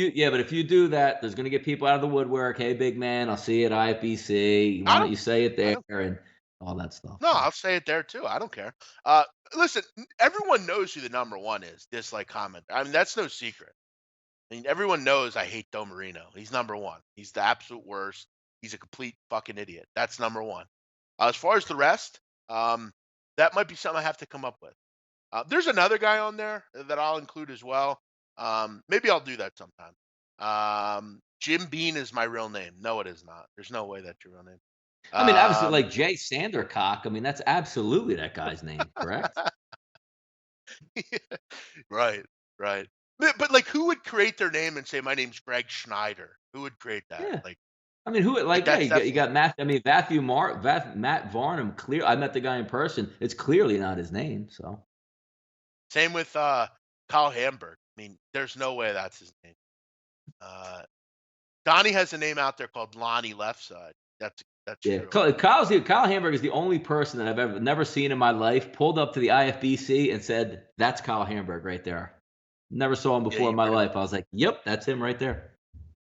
you do that, there's gonna get people out of the woodwork. Hey, big man, I'll see you at IFBC. Why I don't don't you say it I there don't and all that stuff? No, So. I'll say it there too. I don't care. Listen, everyone knows who the number one is. Dislike comment. I mean, that's no secret. I mean, everyone knows I hate Don Marino. He's number one. He's the absolute worst. He's a complete fucking idiot. That's number one. As far as the rest, that might be something I have to come up with. There's another guy on there that I'll include as well. Maybe I'll do that sometime. Jim Bean is my real name. No, it is not. There's no way that's your real name. I mean, obviously, Um, like Jay Sandercock. I mean, that's absolutely that guy's name, correct? right, right. But like, who would create their name and say, "My name's Greg Schneider"? Who would create that? Yeah. Like, I mean, who Like, like yeah, that's you definitely got Matt Varnum. Clear, I met the guy in person. It's clearly not his name. So same with Kyle Hamburg. I mean, there's no way that's his name. Uh, Donnie has a name out there called Lonnie Leftside. That's yeah, true. Kyle Hamburg is the only person that I've ever never seen in my life pulled up to the IFBC and said, "That's Kyle Hamburg right there." Never saw him Yeah, before in you my really life. I was like, "Yep, that's him right there."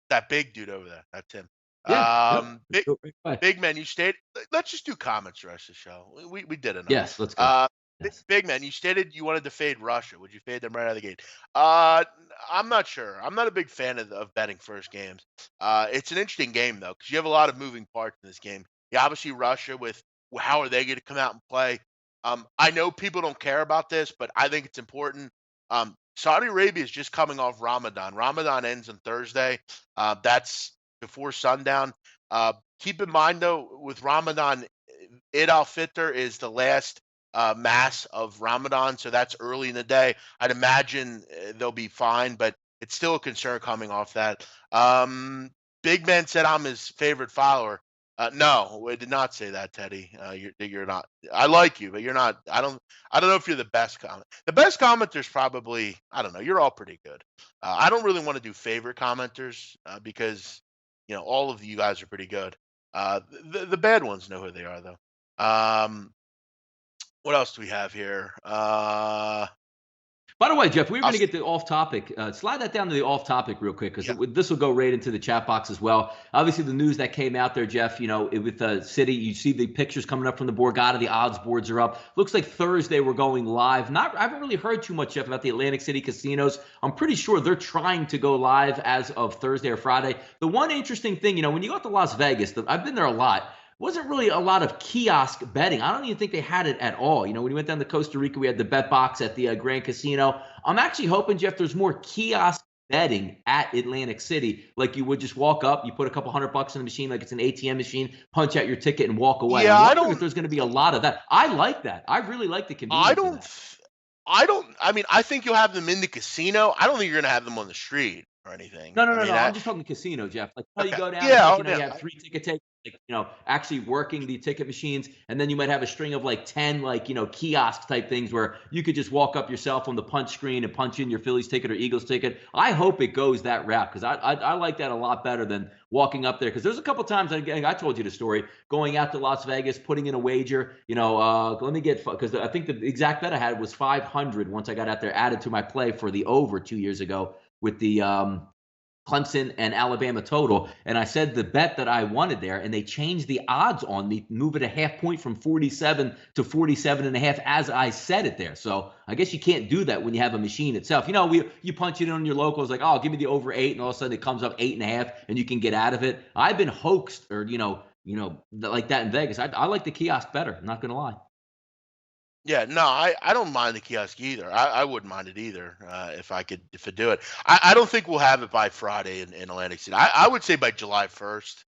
that big dude over there. That's him. Yeah, yep. Big Go right by. big man, you stayed. Let's just do comments the rest of the show. We did enough. Yes, let's go. Yes. Big man, you stated you wanted to fade Russia. Would you fade them right out of the gate? I'm not sure. I'm not a big fan of betting first games. It's an interesting game though because you have a lot of moving parts in this game. You obviously Russia with how are they going to come out and play? I know people don't care about this, but I think it's important. Saudi Arabia is just coming off Ramadan. Ramadan ends on Thursday. That's before sundown. Keep in mind though, with Ramadan, Eid al-Fitr is the last mass of Ramadan, so that's early in the day. I'd imagine they'll be fine, but it's still a concern coming off that. Big Ben said I'm his favorite follower. No, I did not say that, Teddy. You're not. I like you, but you're not. I don't know if you're the best comment. The best commenters probably. I don't know. You're all pretty good. I don't really want to do favorite commenters because all of you guys are pretty good. The bad ones know who they are though. What else do we have here? By the way, Jeff, we were I'll, going to get the off topic. Slide that down to the off topic real quick because yeah, this will go right into the chat box as well. Obviously, the news that came out there, Jeff, with the city, you see the pictures coming up from the Borgata. The odds boards are up. Looks like Thursday we're going live. I haven't really heard too much, Jeff, about the Atlantic City casinos. I'm pretty sure they're trying to go live as of Thursday or Friday. The one interesting thing, when you go to Las Vegas, I've been there a lot. Wasn't really a lot of kiosk betting. I don't even think they had it at all. When we went down to Costa Rica, we had the bet box at the Grand Casino. I'm actually hoping, Jeff, there's more kiosk betting at Atlantic City. Like you would just walk up, you put a couple $100 in the machine, like it's an ATM machine, punch out your ticket and walk away. yeah. I'm wondering if there's going to be a lot of that. I like that. I really like the I convenience of don't. that. I don't. I mean, I think you'll have them in the casino. I don't think you're gonna have them on the street or anything. No, no, I no, mean, no. I'm just talking casino, Jeff. Like how you okay. go down, it's Yeah. like Oh, yeah. you have three ticket takers, like actually working the ticket machines, and then you might have a string of like 10 like kiosk type things where you could just walk up yourself on the punch screen and punch in your Phillies ticket or Eagles ticket. I hope it goes that route because I like that a lot better than walking up there because there's a couple times I told you the story going out to Las Vegas, putting in a wager. Let me get because I think the exact bet I had was 500 once I got out there added to my play for the over 2 years ago with the Clemson and Alabama total. And I said the bet that I wanted there, and they changed the odds on me, move it a half point from 47 to 47.5 as I said it there. So I guess you can't do that when you have a machine itself. You punch it in on your locals, like, oh, give me the over 8, and all of a sudden it comes up 8.5, and you can get out of it. I've been hoaxed or, like that in Vegas. I like the kiosk better. I'm not going to lie. Yeah, no, I don't mind the kiosk either. I wouldn't mind it either if I do it. I don't think we'll have it by Friday in Atlantic City. I would say by July 1st.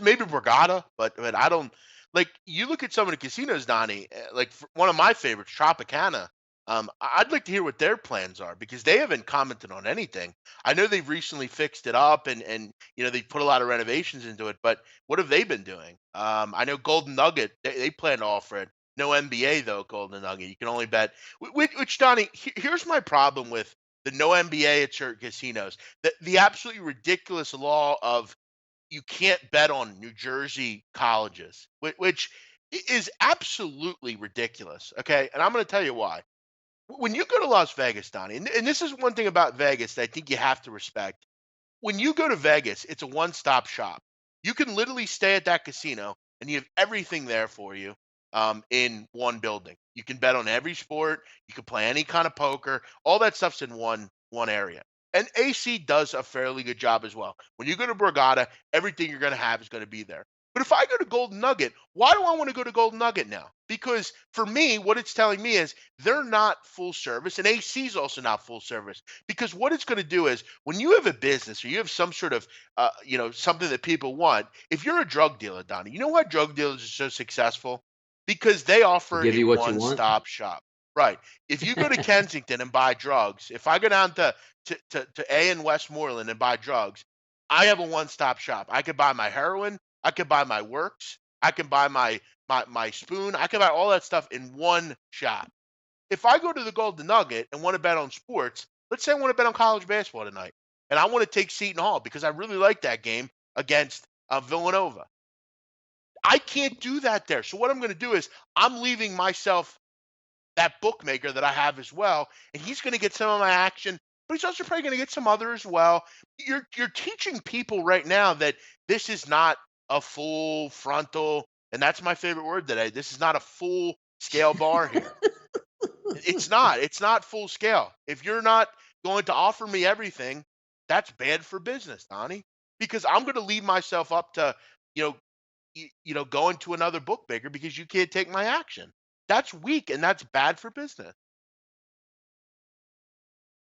Maybe Borgata, but I don't like. You look at some of the casinos, Donnie. Like one of my favorites, Tropicana. I'd like to hear what their plans are because they haven't commented on anything. I know they've recently fixed it up and they put a lot of renovations into it, but what have they been doing? I know Golden Nugget they plan to offer it. No NBA though, Golden Nugget. You can only bet. Which Donnie, here's my problem with the no NBA at certain casinos. The absolutely ridiculous law of you can't bet on New Jersey colleges, which is absolutely ridiculous. Okay, and I'm going to tell you why. When you go to Las Vegas, Donnie, and this is one thing about Vegas that I think you have to respect. When you go to Vegas, it's a one-stop shop. You can literally stay at that casino and you have everything there for you in one building. You can bet on every sport. You can play any kind of poker. All that stuff's in one area. And AC does a fairly good job as well. When you go to Borgata, everything you're going to have is going to be there. But if I go to Golden Nugget, why do I want to go to Golden Nugget now? Because for me, what it's telling me is they're not full service, and AC is also not full service. Because what it's going to do is when you have a business or you have some sort of, something that people want, if you're a drug dealer, Donnie, you know why drug dealers are so successful? Because they To offer give a you what you want. one-stop shop. Right. If you go to Kensington and buy drugs, if I go down to A in Westmoreland and buy drugs, I have a one-stop shop. I could buy my heroin, I could buy my works, I can buy my spoon, I can buy all that stuff in one shop. If I go to the Golden Nugget and want to bet on sports, let's say I want to bet on college basketball tonight, and I want to take Seton Hall because I really like that game against Villanova. I can't do that there. So what I'm going to do is I'm leaving myself that bookmaker that I have as well, and he's going to get some of my action, but he's also probably going to get some other as well. You're teaching people right now that this is not a full frontal, and that's my favorite word today. This is not a full scale bar here. It's not. It's not full scale. If you're not going to offer me everything, that's bad for business, Donnie. Because I'm going to leave myself up to, you know, going to another bookmaker because you can't take my action. That's weak and that's bad for business.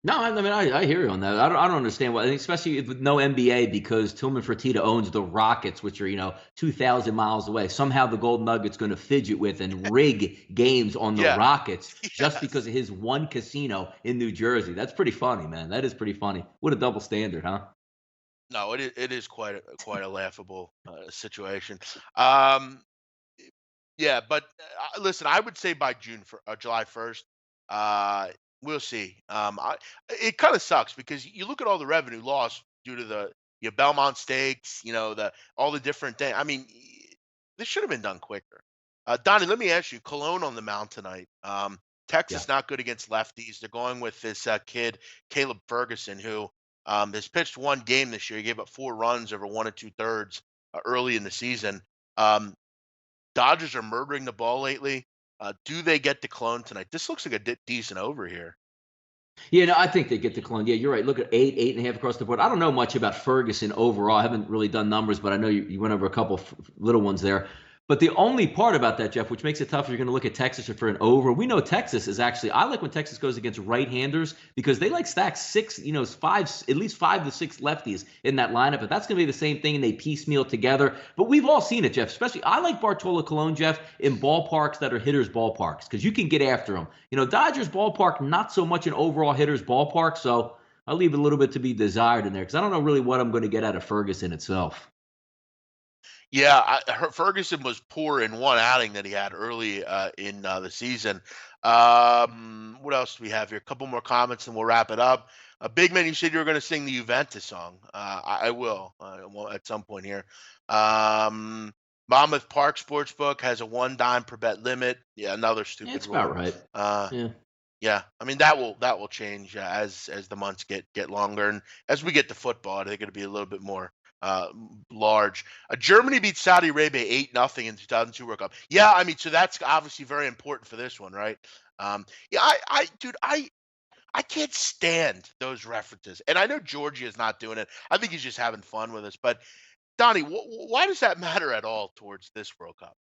No, I mean I hear you on that. I don't understand why, especially with no NBA, because Tillman Fertitta owns the Rockets, which are 2,000 miles away. Somehow the Golden Nuggets going to fidget with and rig games on the Yeah. Rockets just Yes. because of his one casino in New Jersey. That's pretty funny, man. That is pretty funny. What a double standard, huh? No, it is quite a laughable situation. Um, yeah, but listen, I would say by July 1st, uh, we'll see. It kind of sucks because you look at all the revenue lost due to the Belmont stakes, the all the different things. I mean, this should have been done quicker. Donnie, let me ask you, Cologne on the mound tonight. Yeah. Texas not good against lefties. They're going with this kid Caleb Ferguson, who has pitched one game this year. He gave up 4 runs over 1 2/3 early in the season. Um, Dodgers are murdering the ball lately. Do they get the clone tonight? This looks like a decent over here. Yeah, no, I think they get the clone. Yeah, you're right. Look at 8.5 across the board. I don't know much about Ferguson overall. I haven't really done numbers, but I know you went over a couple little ones there. But the only part about that, Jeff, which makes it tough, if you're going to look at Texas or for an over. We know Texas is actually. I like when Texas goes against right-handers because they like stack six, five, at least 5 to 6 lefties in that lineup. But that's going to be the same thing, and they piecemeal together. But we've all seen it, Jeff. Especially, I like Bartola Colon, Jeff, in ballparks that are hitters' ballparks because you can get after them. Dodgers ballpark, not so much an overall hitter's ballpark, so I'll leave a little bit to be desired in there because I don't know really what I'm going to get out of Ferguson itself. Yeah, Ferguson was poor in one outing that he had early in the season. What else do we have here? A couple more comments and we'll wrap it up. Big Man, you said you were going to sing the Juventus song. I will at some point here. Monmouth Park Sportsbook has a 1 dime per bet limit. Yeah, another Yeah, stupid it's rule. about right. Uh, Yeah. yeah, I mean that will change as the months get longer and as we get to football. I think it'll be a little bit more large. Germany beat Saudi Arabia 8-0 in 2002 World Cup. Yeah, I mean, so that's obviously very important for this one, right? Yeah, dude, I can't stand those references, and I know Georgia is not doing it. I think he's just having fun with us. But Donnie, why does that matter at all towards this World Cup?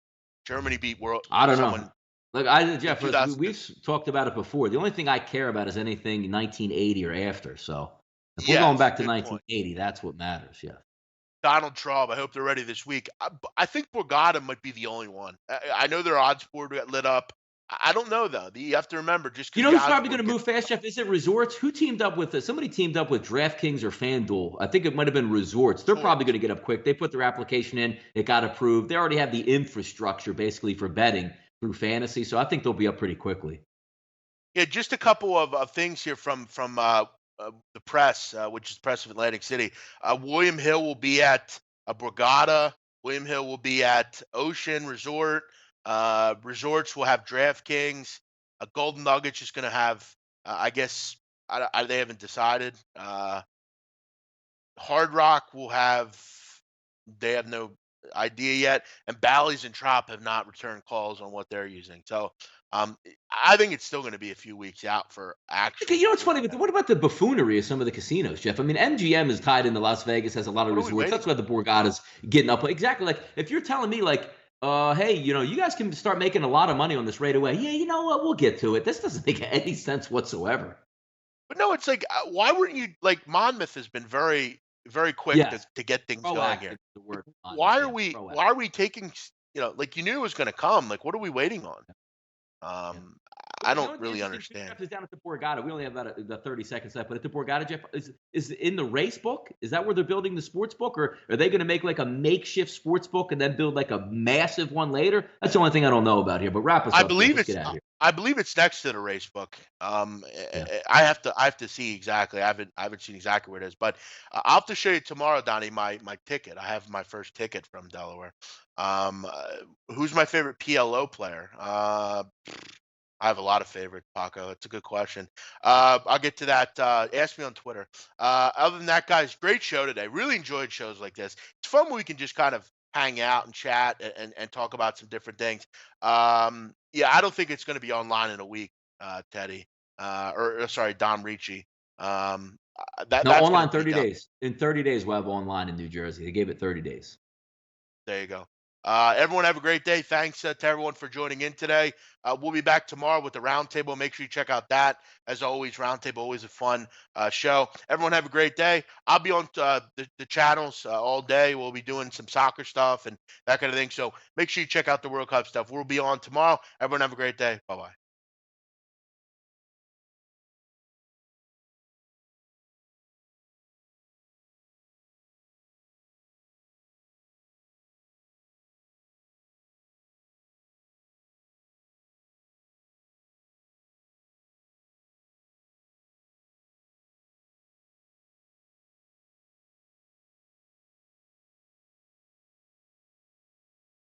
Germany beat I don't know. someone Look, in Jeff,2002. we've talked about it before. The only thing I care about is anything 1980 or after. So if we're going Yes, back to good point. 1980, that's what matters. Yeah. Donald Trump. I hope they're ready this week. I think Borgata might be the only one. I know their odds board got lit up. I don't know though. You have to remember just You because know the who's odds probably board going to gets move fast, Jeff? Is it Resorts? Who teamed up with somebody teamed up with DraftKings or FanDuel? I think it might have been Resorts. They're probably short. going to get up quick. They put their application in. It got approved. They already have the infrastructure basically for betting through fantasy. So I think they'll be up pretty quickly. Yeah, just a couple of things here from the press, which is press of Atlantic City. William Hill will be at Borgata. William Hill will be at Ocean Resort. Resorts will have DraftKings. Golden Nuggets is going to have, I guess, they haven't decided. Hard Rock will have, they have no idea yet, and Bally's and Trop have not returned calls on what they're using. So I think it's still going to be a few weeks out for Okay, actual you know what's sports funny? But betting. what about the buffoonery of some of the casinos, Jeff? I mean, MGM is tied into Las Vegas, has a lot of What are we resorts. waiting That's on? why the Borgata's getting up. Exactly. Like if you're telling me, like, hey, you guys can start making a lot of money on this right away. Yeah, you know what? We'll get to it. This doesn't make any sense whatsoever. But no, it's like, why weren't you like Monmouth has been very, very quick to, Yes, to get things going proactive here. is the word. Why are Yeah, we proactive. why are we taking like you knew it was going to come? Like what are we waiting on? Yeah. I You know don't what the really interesting thing, understand. Jeff, is down at the Borgata. We only have about the 30 seconds left, but at the Borgata, Jeff, is in the race book? Is that where they're building the sports book, or are they going to make like a makeshift sports book and then build like a massive one later? That's the only thing I don't know about here. But wrap us I up, Jeff. believe Let's it's get out of here. I believe it's next to the race book. Yeah. I have to see exactly. I haven't seen exactly where it is, but I'll have to show you tomorrow, Donnie. My ticket. I have my first ticket from Delaware. Who's my favorite PLO player? I have a lot of favorites, Paco. It's a good question. I'll get to that. Ask me on Twitter. Other than that, guys, great show today. Really enjoyed shows like this. It's fun when we can just kind of hang out and chat and talk about some different things. Yeah, I don't think it's going to be online in a week, Teddy. Or sorry, Dom Ricci. No, That's going to online be 30 done. days. In 30 days, we'll have online in New Jersey. They gave it 30 days. There you go. Everyone have a great day. Thanks to everyone for joining in today. We'll be back tomorrow with the roundtable. Make sure you check out that. As always, roundtable always a fun show. Everyone have a great day. I'll be on the channels all day. We'll be doing some soccer stuff and that kind of thing. So make sure you check out the World Cup stuff. We'll be on tomorrow. Everyone have a great day. Bye bye.